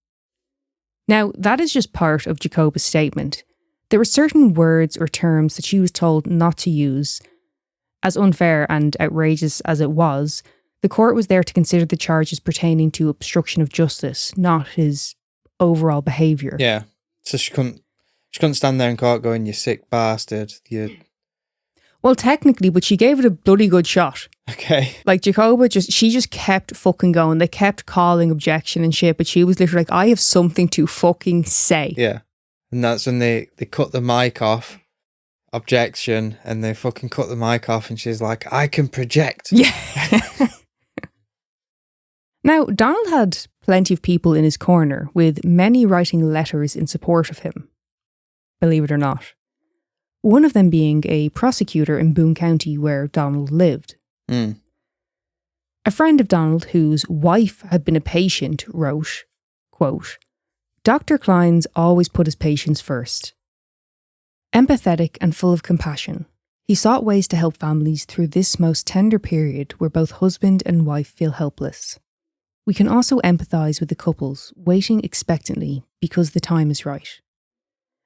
Speaker 5: Now, that is just part of Jacoba's statement. There were certain words or terms that she was told not to use. As unfair and outrageous as it was, the court was there to consider the charges pertaining to obstruction of justice, not his overall behaviour.
Speaker 4: Yeah. So she couldn't stand there in court going, "You sick bastard, you..."
Speaker 5: Well, technically, but she gave it a bloody good shot.
Speaker 4: Okay.
Speaker 5: Like, Jacoba she just kept fucking going. They kept calling objection and shit, but she was literally like, I have something to fucking say.
Speaker 4: Yeah. And that's when they cut the mic off. Objection. And they fucking cut the mic off and she's like, "I can project."
Speaker 5: Yeah. Now, Donald had plenty of people in his corner, with many writing letters in support of him. Believe it or not. One of them being a prosecutor in Boone County where Donald lived.
Speaker 4: Mm.
Speaker 5: A friend of Donald, whose wife had been a patient, wrote, quote, "Dr. Cline's always put his patients first. Empathetic and full of compassion, he sought ways to help families through this most tender period where both husband and wife feel helpless. We can also empathise with the couples waiting expectantly because the time is right.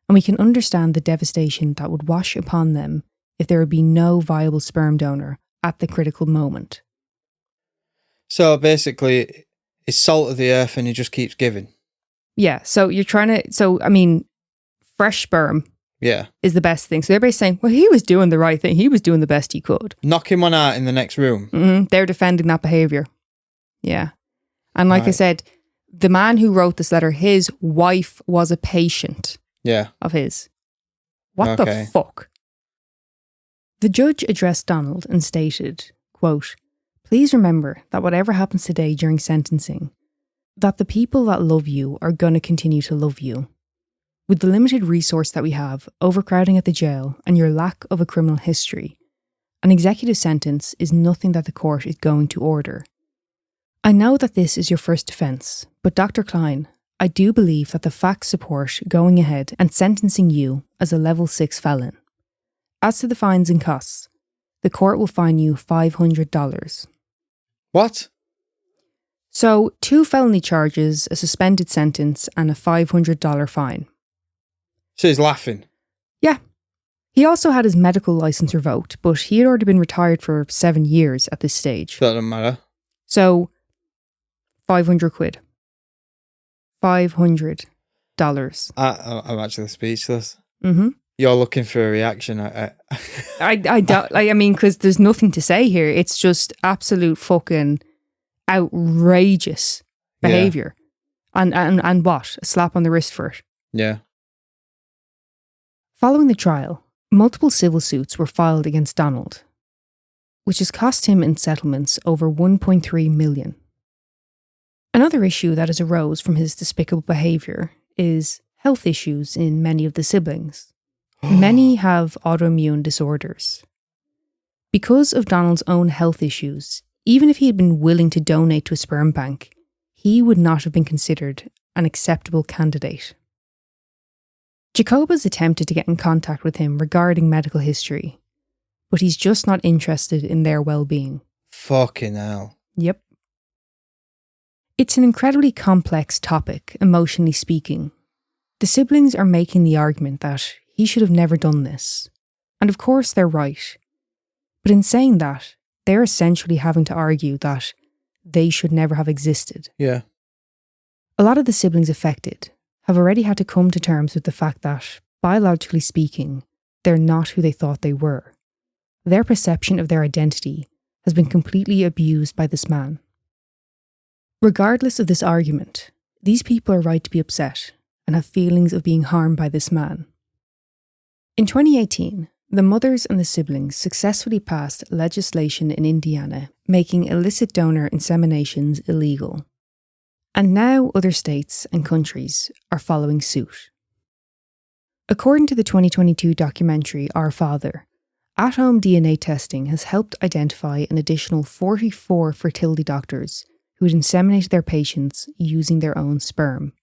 Speaker 5: And we can understand the devastation that would wash upon them if there would be no viable sperm donor at the critical moment."
Speaker 4: So basically, it's salt of the earth and he just keeps giving.
Speaker 5: Yeah, so fresh sperm
Speaker 4: Yeah.
Speaker 5: is the best thing. So they're basically saying, well, he was doing the right thing. He was doing the best he could.
Speaker 4: Knock him one out in the next room.
Speaker 5: Mm-hmm. They're defending that behaviour. Yeah. And like I said, the man who wrote this letter, his wife was a patient.
Speaker 4: Yeah.
Speaker 5: Of his. What the fuck? The judge addressed Donald and stated, quote, "Please remember that whatever happens today during sentencing, that the people that love you are going to continue to love you. With the limited resource that we have, overcrowding at the jail, and your lack of a criminal history, an executive sentence is nothing that the court is going to order. I know that this is your first defence, but Dr. Cline, I do believe that the facts support going ahead and sentencing you as a level 6 felon. As to the fines and costs, the court will fine you $500.
Speaker 4: What?
Speaker 5: So 2 felony charges, a suspended sentence, and a $500 fine.
Speaker 4: So he's laughing.
Speaker 5: Yeah. He also had his medical licence revoked, but he had already been retired for 7 years at this stage.
Speaker 4: That doesn't matter.
Speaker 5: So, 500 quid. $500.
Speaker 4: I'm actually speechless.
Speaker 5: Mm-hmm.
Speaker 4: You're looking for a reaction.
Speaker 5: I don't, because there's nothing to say here. It's just absolute fucking outrageous behaviour. Yeah. And what? A slap on the wrist for it.
Speaker 4: Yeah.
Speaker 5: Following the trial, multiple civil suits were filed against Donald, which has cost him in settlements over $1.3 million. Another issue that has arose from his despicable behaviour is health issues in many of the siblings. Many have autoimmune disorders. Because of Donald's own health issues, even if he had been willing to donate to a sperm bank, he would not have been considered an acceptable candidate. Jacoba's attempted to get in contact with him regarding medical history, but he's just not interested in their well-being.
Speaker 4: Fucking hell.
Speaker 5: Yep. It's an incredibly complex topic, emotionally speaking. The siblings are making the argument that he should have never done this. And of course they're right. But in saying that, they're essentially having to argue that they should never have existed.
Speaker 4: Yeah.
Speaker 5: A lot of the siblings affected have already had to come to terms with the fact that, biologically speaking, they're not who they thought they were. Their perception of their identity has been completely abused by this man. Regardless of this argument, these people are right to be upset and have feelings of being harmed by this man. In 2018, the mothers and the siblings successfully passed legislation in Indiana making illicit donor inseminations illegal. And now other states and countries are following suit. According to the 2022 documentary Our Father, at-home DNA testing has helped identify an additional 44 fertility doctors who had inseminated their patients using their own sperm.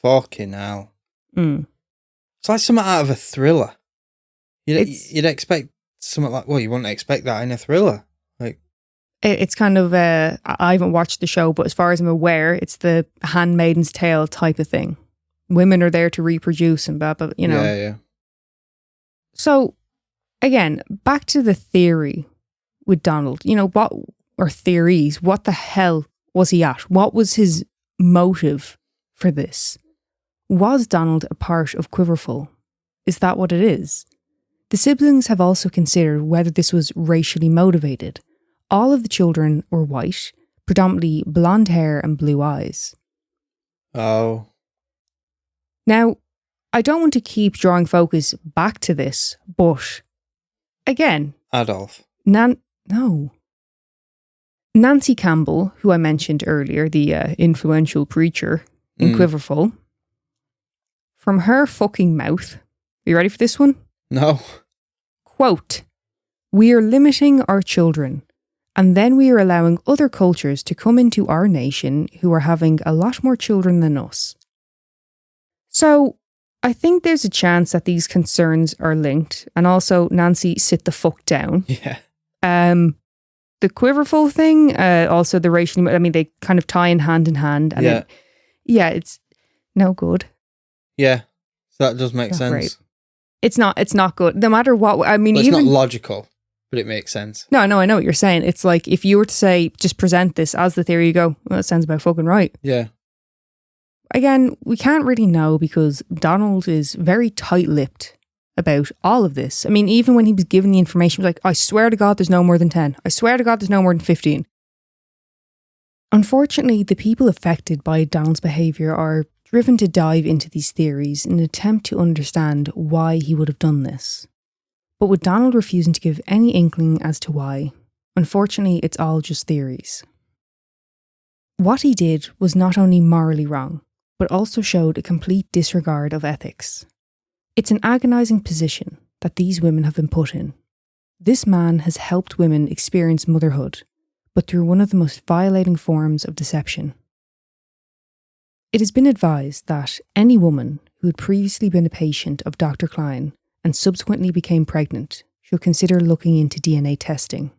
Speaker 4: Fucking hell.
Speaker 5: Mm.
Speaker 4: It's like something out of a thriller. You'd expect something like, well, you wouldn't expect that in a thriller. Like,
Speaker 5: it's kind of, I haven't watched the show, but as far as I'm aware, it's the Handmaid's Tale type of thing. Women are there to reproduce and blah, blah, you know.
Speaker 4: Yeah.
Speaker 5: So, again, back to the theory with Donald. You know, what the hell was he at? What was his motive for this? Was Donald a part of Quiverful? Is that what it is? The siblings have also considered whether this was racially motivated. All of the children were white, predominantly blonde hair and blue eyes.
Speaker 4: Oh.
Speaker 5: Now, I don't want to keep drawing focus back to this, but again...
Speaker 4: Adolf.
Speaker 5: No. Nancy Campbell, who I mentioned earlier, the influential preacher in Quiverful, from her fucking mouth, are you ready for this one?
Speaker 4: No.
Speaker 5: Quote, "We are limiting our children, and then we are allowing other cultures to come into our nation who are having a lot more children than us." So, I think there's a chance that these concerns are linked, and also, Nancy, sit the fuck down.
Speaker 4: Yeah.
Speaker 5: The Quiverful thing, also the racial, I mean, they kind of tie in hand. And it's no good.
Speaker 4: Yeah, so that does make
Speaker 5: Not
Speaker 4: sense.
Speaker 5: great. It's not good. No matter what, I mean,
Speaker 4: Well, it's
Speaker 5: even...
Speaker 4: not logical, but it makes sense.
Speaker 5: No, I know what you're saying. It's like, if you were to say, just present this as the theory, you go, well, that sounds about fucking right.
Speaker 4: Yeah.
Speaker 5: Again, we can't really know because Donald is very tight-lipped about all of this. I mean, even when he was given the information, he was like, I swear to God there's no more than 10. I swear to God there's no more than 15. Unfortunately, the people affected by Donald's behaviour are driven to dive into these theories in an attempt to understand why he would have done this. But with Donald refusing to give any inkling as to why, unfortunately it's all just theories. What he did was not only morally wrong, but also showed a complete disregard of ethics. It's an agonising position that these women have been put in. This man has helped women experience motherhood, but through one of the most violating forms of deception. It has been advised that any woman who had previously been a patient of Dr. Cline and subsequently became pregnant should consider looking into DNA testing.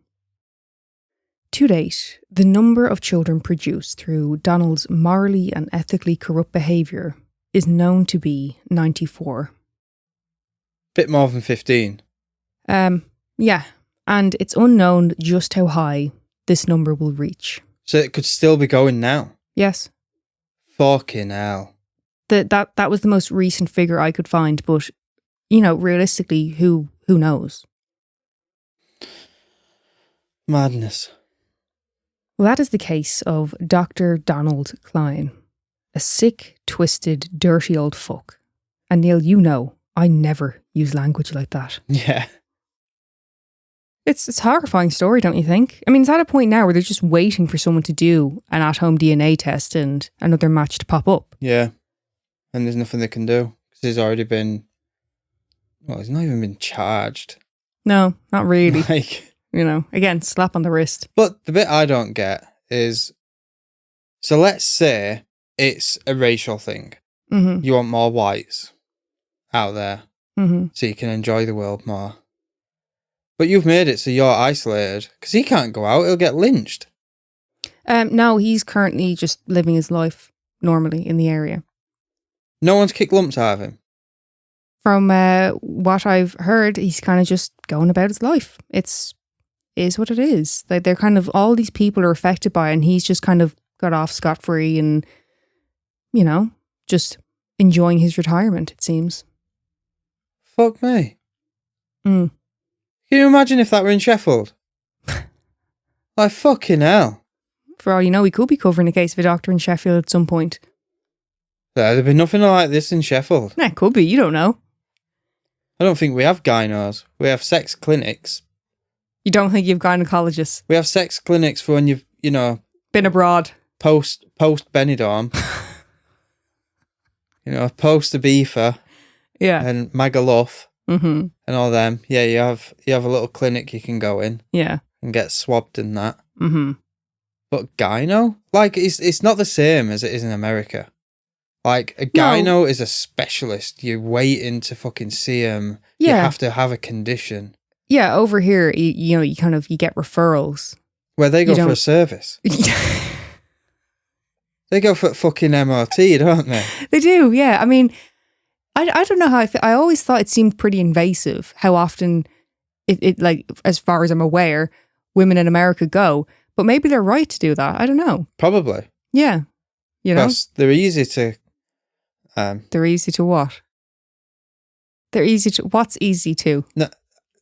Speaker 5: To date, the number of children produced through Donald's morally and ethically corrupt behaviour is known to be 94.
Speaker 4: Bit more than 15.
Speaker 5: Yeah, and it's unknown just how high this number will reach.
Speaker 4: So it could still be going now.
Speaker 5: Yes.
Speaker 4: Fucking hell.
Speaker 5: That was the most recent figure I could find, but, you know, realistically, who knows?
Speaker 4: Madness.
Speaker 5: Well, that is the case of Dr. Donald Cline, a sick, twisted, dirty old fuck. And Neil, you know, I never use language like that.
Speaker 4: Yeah.
Speaker 5: It's a horrifying story, don't you think? I mean, it's at a point now where they're just waiting for someone to do an at-home DNA test and another match to pop up.
Speaker 4: Yeah. And there's nothing they can do because he's already been... Well, he's not even been charged.
Speaker 5: No, not really.
Speaker 4: Like...
Speaker 5: You know, again, slap on the wrist.
Speaker 4: But the bit I don't get is... So let's say it's a racial thing.
Speaker 5: Mm-hmm.
Speaker 4: You want more whites out there
Speaker 5: Mm-hmm.
Speaker 4: so you can enjoy the world more. But you've made it so you're isolated because he can't go out. He'll get lynched.
Speaker 5: No, he's currently just living his life normally in the area.
Speaker 4: No one's kicked lumps out of him.
Speaker 5: From what I've heard, he's kind of just going about his life. It is what it is. Like, they're kind of, all these people are affected by it, and he's just kind of got off scot-free and, you know, just enjoying his retirement, it seems.
Speaker 4: Fuck me.
Speaker 5: Mm.
Speaker 4: Can you imagine if that were in Sheffield? Like, fucking hell.
Speaker 5: For all you know, he could be covering a case of a doctor in Sheffield at some point.
Speaker 4: There'd be nothing like this in Sheffield.
Speaker 5: Yeah, it could be. You don't know.
Speaker 4: I don't think we have gynos. We have sex clinics.
Speaker 5: You don't think you've gynecologists?
Speaker 4: We have sex clinics for when you've,
Speaker 5: Been abroad.
Speaker 4: post Benidorm. Post Ibiza
Speaker 5: Yeah.
Speaker 4: and Magaluf
Speaker 5: Mm-hmm.
Speaker 4: and all them. Yeah, you have a little clinic you can go in
Speaker 5: Yeah.
Speaker 4: and get swabbed and that.
Speaker 5: Mm-hmm.
Speaker 4: But gyno? Like, it's not the same as it is in America. Like, a
Speaker 5: No.
Speaker 4: gyno is a specialist. You're waiting to fucking see him. You
Speaker 5: Yeah.
Speaker 4: have to have a condition.
Speaker 5: Yeah, over here, you get referrals.
Speaker 4: Where they go
Speaker 5: You
Speaker 4: for a
Speaker 5: don't-
Speaker 4: service. They go for fucking MRT, don't they?
Speaker 5: They do, yeah. I mean, I don't know how I feel. I always thought it seemed pretty invasive how often it like, as far as I'm aware, women in America go. But maybe they're right to do that. I don't know.
Speaker 4: Probably.
Speaker 5: Yeah.
Speaker 4: Because they're easy to...
Speaker 5: They're easy to what? They're easy to... What's easy to?
Speaker 4: No,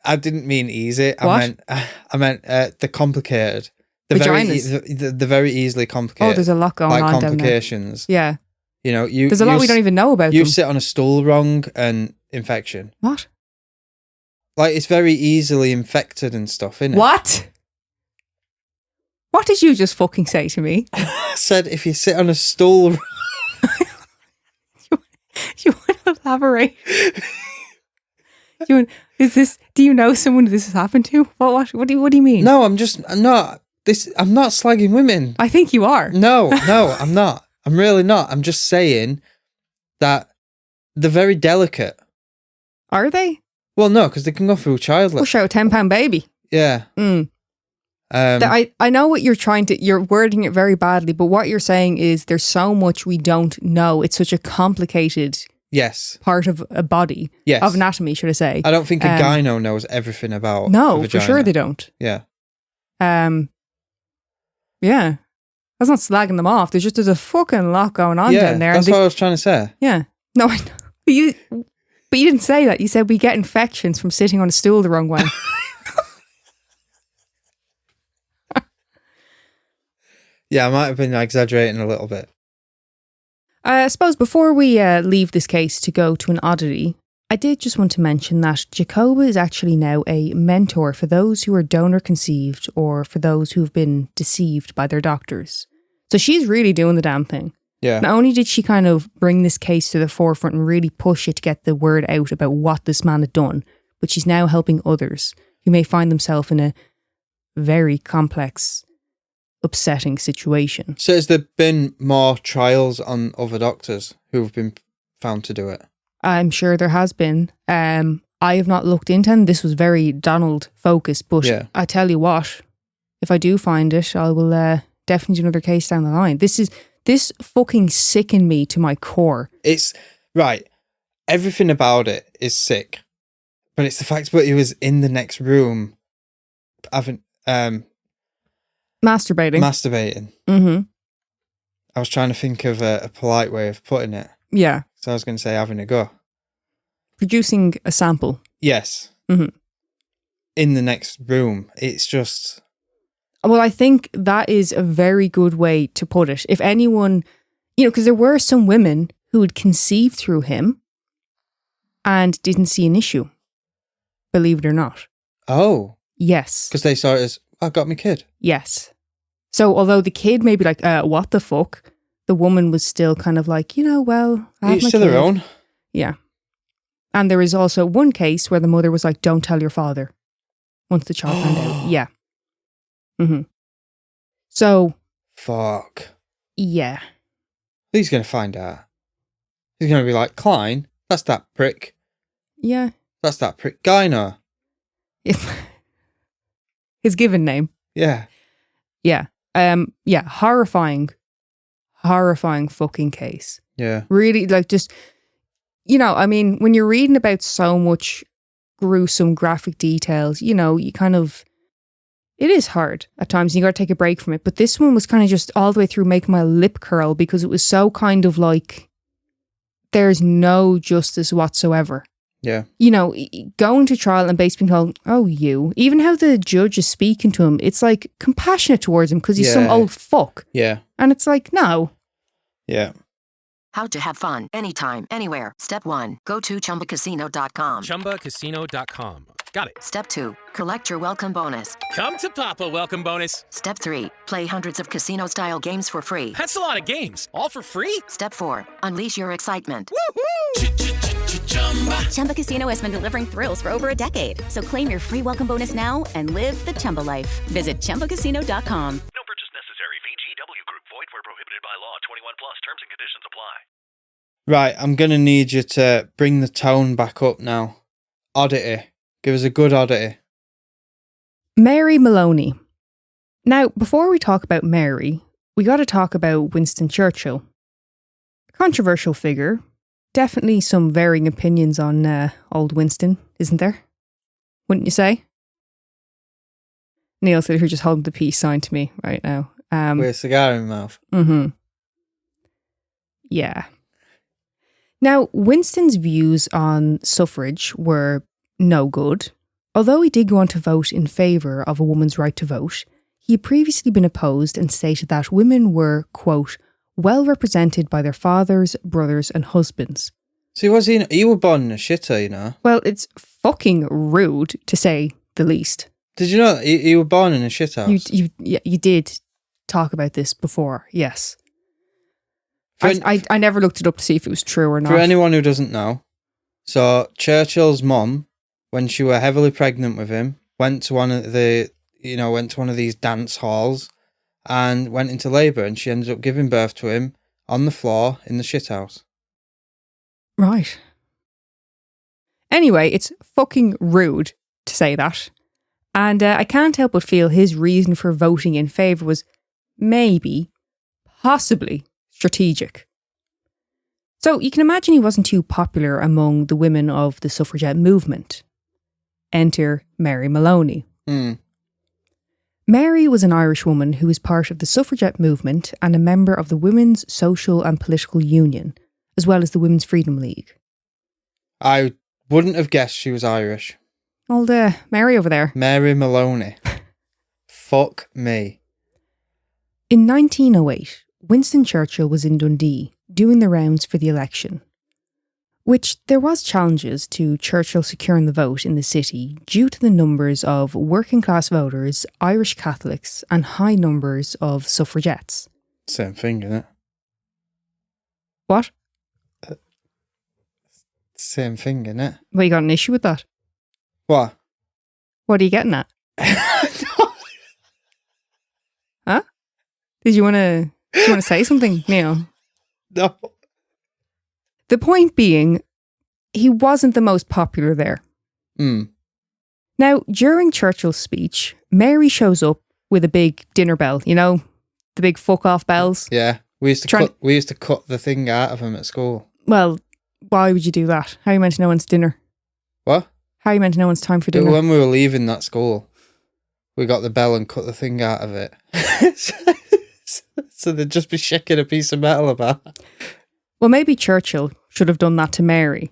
Speaker 4: I didn't mean easy.
Speaker 5: What?
Speaker 4: I meant they're complicated. They're
Speaker 5: Vaginas.
Speaker 4: they're very easily complicated.
Speaker 5: Oh, there's a lot going
Speaker 4: like
Speaker 5: on down there.
Speaker 4: complications.
Speaker 5: Yeah.
Speaker 4: There's
Speaker 5: There's a lot we don't even know about
Speaker 4: You
Speaker 5: them.
Speaker 4: sit on a stool wrong and infection.
Speaker 5: What?
Speaker 4: Like, it's very easily infected and stuff, isn't it?
Speaker 5: What? What did you just fucking say to me?
Speaker 4: I said if you sit on a stool...
Speaker 5: You want to elaborate? Do you know someone this has happened to? What do you mean?
Speaker 4: No, I'm not slagging women.
Speaker 5: I think you are.
Speaker 4: No, I'm not. I'm really not. I'm just saying that they're very delicate.
Speaker 5: Are they?
Speaker 4: Well, no, because they can go through childbirth.
Speaker 5: We'll show a 10-pound baby.
Speaker 4: Yeah.
Speaker 5: I know what you're wording it very badly, but what you're saying is there's so much we don't know. It's such a complicated
Speaker 4: yes.
Speaker 5: part of a body.
Speaker 4: Yes.
Speaker 5: Of anatomy, should I say.
Speaker 4: I don't think a gyno knows everything about
Speaker 5: No,
Speaker 4: a
Speaker 5: for
Speaker 4: vagina.
Speaker 5: sure they don't.
Speaker 4: Yeah.
Speaker 5: Yeah. That's not slagging them off. There's a fucking lot going on down there.
Speaker 4: That's what I was trying to say.
Speaker 5: Yeah. No, I know. But you didn't say that. You said we get infections from sitting on a stool the wrong way.
Speaker 4: Yeah, I might have been exaggerating a little bit.
Speaker 5: I suppose before we leave this case to go to an oddity, I did just want to mention that Jacoba is actually now a mentor for those who are donor conceived or for those who've been deceived by their doctors. So she's really doing the damn thing.
Speaker 4: Yeah.
Speaker 5: Not only did she kind of bring this case to the forefront and really push it to get the word out about what this man had done, but she's now helping others who may find themselves in a very complex, upsetting situation.
Speaker 4: So has there been more trials on other doctors who've been found to do it?
Speaker 5: I'm sure there has been. I have not looked into it. This was very Donald focused, but
Speaker 4: Yeah.
Speaker 5: I tell you what, if I do find it, I will definitely do another case down the line. This fucking sickened me to my core.
Speaker 4: It's right. Everything about it is sick, but it's the fact that he was in the next room having
Speaker 5: Masturbating.
Speaker 4: masturbating. I was trying to think of a polite way of putting it.
Speaker 5: Yeah.
Speaker 4: So I was going to say having a go.
Speaker 5: Producing a sample.
Speaker 4: Yes.
Speaker 5: Mhm.
Speaker 4: In the next room. It's just...
Speaker 5: Well, I think that is a very good way to put it. If anyone, because there were some women who had conceived through him and didn't see an issue, believe it or not.
Speaker 4: Oh.
Speaker 5: Yes.
Speaker 4: Because they saw it as, I got my kid.
Speaker 5: Yes. So although the kid may be like, what the fuck? The woman was still kind of like, well, I have
Speaker 4: It's
Speaker 5: my
Speaker 4: still
Speaker 5: kid.
Speaker 4: their own.
Speaker 5: Yeah. And there is also one case where the mother was like, don't tell your father once the child found out. Yeah. So,
Speaker 4: Fuck.
Speaker 5: yeah.
Speaker 4: He's going to find out. He's going to be like, Cline, that's that prick.
Speaker 5: Yeah.
Speaker 4: That's that prick. Gyno.
Speaker 5: His given name.
Speaker 4: Yeah.
Speaker 5: Yeah. Yeah. Horrifying fucking case.
Speaker 4: Yeah.
Speaker 5: Really, just, when you're reading about so much gruesome graphic details, you kind of, it is hard at times. You got to take a break from it. But this one was kind of just all the way through making my lip curl because it was so kind of like, there's no justice whatsoever.
Speaker 4: Yeah.
Speaker 5: Going to trial and basically being told, oh, you. Even how the judge is speaking to him, it's like compassionate towards him because he's some
Speaker 4: Yeah.
Speaker 5: old fuck.
Speaker 4: Yeah.
Speaker 5: And it's like, no.
Speaker 4: Yeah.
Speaker 8: How to have fun anytime, anywhere. Step 1. Go to ChumbaCasino.com.
Speaker 9: ChumbaCasino.com. Got it.
Speaker 8: Step 2. Collect your welcome bonus.
Speaker 9: Come to Papa welcome bonus.
Speaker 8: Step 3. Play hundreds of casino-style games for free.
Speaker 9: That's a lot of games. All for free?
Speaker 8: Step 4. Unleash your excitement.
Speaker 10: Chumba Casino has been delivering thrills for over a decade. So claim your free welcome bonus now and live the Chumba life. Visit ChumbaCasino.com.
Speaker 3: No purchase necessary. VGW Group. Void where prohibited by law. 21 plus. Terms and conditions apply.
Speaker 4: Right, I'm going to need you to bring the tone back up now. Oddity. Give us a good oddity.
Speaker 5: Mary Maloney. Now, before we talk about Mary, we got to talk about Winston Churchill. A controversial figure. Definitely some varying opinions on old Winston, isn't there? Wouldn't you say? Neil said you're just holding the peace sign to me right now.
Speaker 4: With a cigar in my mouth.
Speaker 5: Mm-hmm. Yeah. Now, Winston's views on suffrage were no good. Although he did go on to vote in favour of a woman's right to vote, he had previously been opposed and stated that women were, quote, well represented by their fathers, brothers and husbands.
Speaker 4: See, he was born in a shitter, you know?
Speaker 5: Well, it's fucking rude, to say the least.
Speaker 4: Did you know that he was born in a shithouse?
Speaker 5: You did talk about this before, yes. I never looked it up to see if it was true or not.
Speaker 4: For anyone who doesn't know, so Churchill's mum, when she were heavily pregnant with him, went to one of these dance halls and went into labour, and she ended up giving birth to him on the floor in the shithouse.
Speaker 5: Right. Anyway, it's fucking rude to say that. And I can't help but feel his reason for voting in favour was maybe, possibly, strategic. So you can imagine he wasn't too popular among the women of the suffragette movement. Enter Mary Maloney. Mary was an Irish woman who was part of the suffragette movement and a member of the Women's Social and Political Union, as well as the Women's Freedom League.
Speaker 4: I wouldn't have guessed she was Irish.
Speaker 5: Old Mary over there.
Speaker 4: Mary Maloney. Fuck me.
Speaker 5: In 1908, Winston Churchill was in Dundee, doing the rounds for the election. Which there was challenges to Churchill securing the vote in the city due to the numbers of working class voters, Irish Catholics and high numbers of suffragettes.
Speaker 4: Same thing, isn't it?
Speaker 5: What?
Speaker 4: Same thing, isn't it?
Speaker 5: Well, you got an issue with that?
Speaker 4: What?
Speaker 5: What are you getting at? Huh? Did you want to say something, Neil?
Speaker 4: No.
Speaker 5: The point being, he wasn't the most popular there. Now, during Churchill's speech, Mary shows up with a big dinner bell, you know, the big fuck off bells.
Speaker 4: Yeah, we used to cut the thing out of him at school.
Speaker 5: Well, why would you do that? How are you meant to know when it's dinner?
Speaker 4: What?
Speaker 5: How are you meant to know when it's time for dinner?
Speaker 4: When we were leaving that school, we got the bell and cut the thing out of it. So they'd just be shaking a piece of metal about.
Speaker 5: Well, maybe Churchill should have done that to Mary.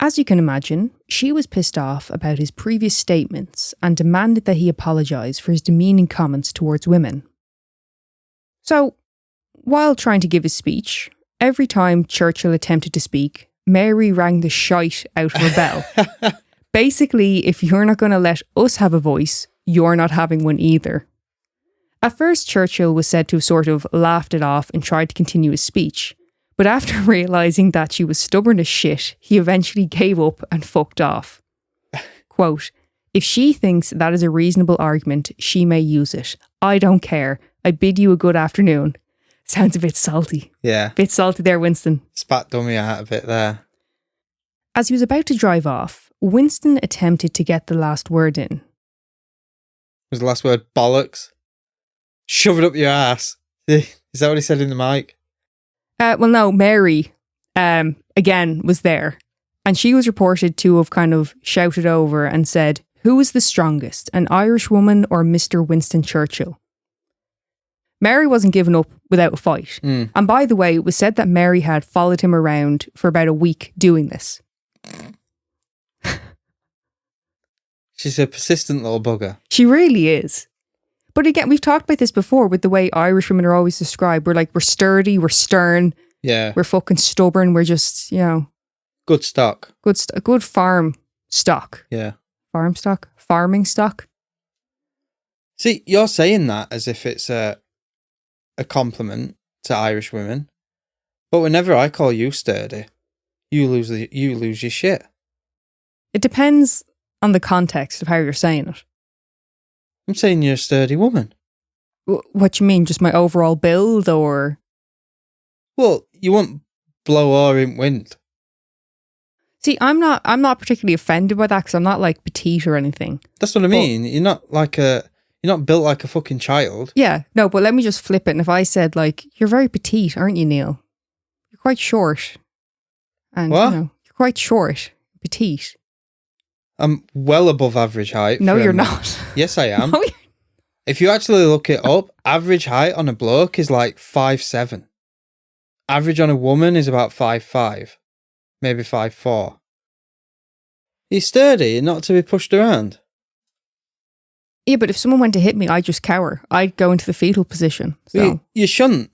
Speaker 5: As you can imagine, she was pissed off about his previous statements and demanded that he apologise for his demeaning comments towards women. So, while trying to give his speech, every time Churchill attempted to speak, Mary rang the shite out of her bell. Basically, if you're not going to let us have a voice, you're not having one either. At first, Churchill was said to have sort of laughed it off and tried to continue his speech. But after realising that she was stubborn as shit, he eventually gave up and fucked off. Quote, if she thinks that is a reasonable argument, she may use it. I don't care. I bid you a good afternoon. Sounds a bit salty.
Speaker 4: Yeah.
Speaker 5: Bit salty there, Winston.
Speaker 4: Spat dummy out a bit there.
Speaker 5: As he was about to drive off, Winston attempted to get the last word in.
Speaker 4: Was the last word bollocks? Shove it up your ass. Is that what he said in the mic?
Speaker 5: Well, no, Mary, again, was there. And she was reported to have kind of shouted over and said, who is the strongest, an Irish woman or Mr. Winston Churchill? Mary wasn't given up without a fight. And by the way, it was said that Mary had followed him around for about a week doing this.
Speaker 4: She's a persistent little bugger.
Speaker 5: She really is. But again, we've talked about this before with the way Irish women are always described. We're sturdy, we're stern,
Speaker 4: Yeah.
Speaker 5: We're fucking stubborn. We're just,
Speaker 4: Good stock.
Speaker 5: good farm stock.
Speaker 4: Yeah.
Speaker 5: Farm stock? Farming stock?
Speaker 4: See, you're saying that as if it's a compliment to Irish women, but whenever I call you sturdy, you lose your shit.
Speaker 5: It depends on the context of how you're saying it.
Speaker 4: I'm saying you're a sturdy woman.
Speaker 5: What you mean? Just my overall build, or?
Speaker 4: Well, you won't blow her in wind.
Speaker 5: See, I'm not particularly offended by that because I'm not like petite or anything.
Speaker 4: That's what I mean. You're not built like a fucking child.
Speaker 5: Yeah, no, but let me just flip it. And if I said like, you're very petite, aren't you, Neil? You're quite short. And
Speaker 4: what?
Speaker 5: You're quite short, petite.
Speaker 4: I'm well above average height.
Speaker 5: No, you're not.
Speaker 4: Yes, I am.
Speaker 5: No,
Speaker 4: if you actually look it up, average height on a bloke is like 5'7". Average on a woman is about 5'5", maybe 5'4". You're sturdy, not to be pushed around.
Speaker 5: Yeah, but if someone went to hit me, I'd just cower. I'd go into the fetal position. So.
Speaker 4: You shouldn't,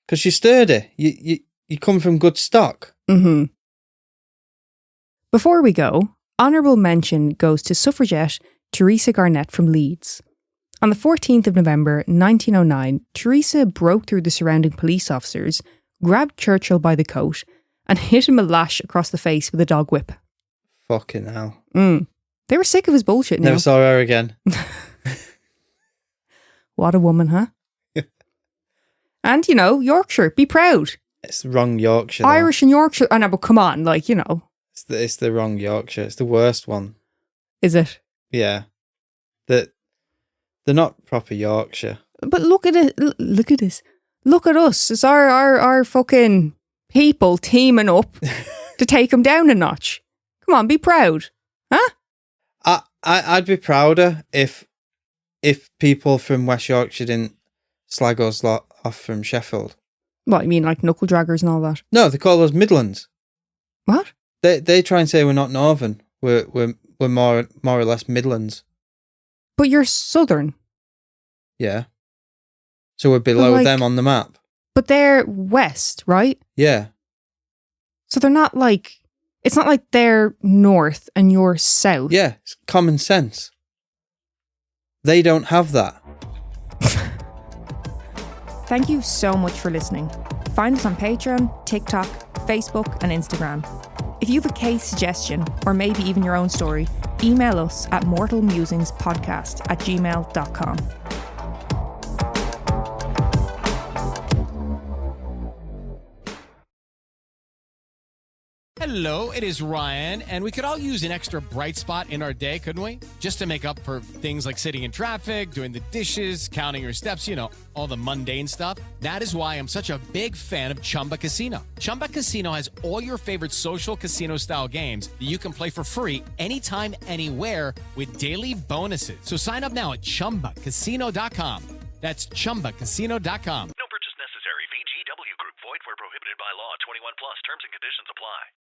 Speaker 4: because you're sturdy. You come from good stock.
Speaker 5: Mm-hmm. Before we go, honourable mention goes to suffragette Teresa Garnett from Leeds. On the 14th of November 1909, Teresa broke through the surrounding police officers, grabbed Churchill by the coat, and hit him a lash across the face with a dog whip.
Speaker 4: Fucking hell.
Speaker 5: They were sick of his bullshit now.
Speaker 4: Never saw her again.
Speaker 5: What a woman, huh? And, Yorkshire, be proud.
Speaker 4: It's the wrong Yorkshire. Though.
Speaker 5: Irish and Yorkshire. I know, but come on,
Speaker 4: It's the wrong Yorkshire. It's the worst one.
Speaker 5: Is it?
Speaker 4: Yeah. They're not proper Yorkshire.
Speaker 5: But look at it. Look at this. Look at us. It's our fucking people teaming up to take them down a notch. Come on, be proud. Huh?
Speaker 4: I'd be prouder if people from West Yorkshire didn't slag us lot off from Sheffield.
Speaker 5: What, you mean like knuckle draggers and all that?
Speaker 4: No, they call us Midlands.
Speaker 5: What?
Speaker 4: They try and say we're not Northern. We're more or less Midlands.
Speaker 5: But you're Southern.
Speaker 4: Yeah. So we're below them on the map.
Speaker 5: But they're West, right?
Speaker 4: Yeah.
Speaker 5: So they're not like... It's not like they're North and you're South.
Speaker 4: Yeah, it's common sense. They don't have that.
Speaker 11: Thank you so much for listening. Find us on Patreon, TikTok, Facebook and Instagram. If you have a case suggestion or maybe even your own story, email us at mortalmusingspodcast@gmail.com.
Speaker 1: Hello, it is Ryan, and we could all use an extra bright spot in our day, couldn't we? Just to make up for things like sitting in traffic, doing the dishes, counting your steps, all the mundane stuff. That is why I'm such a big fan of Chumba Casino. Chumba Casino has all your favorite social casino-style games that you can play for free anytime, anywhere with daily bonuses. So sign up now at ChumbaCasino.com. That's ChumbaCasino.com.
Speaker 3: No purchase necessary. VGW Group. Void where prohibited by law. 21 plus. Terms and conditions apply.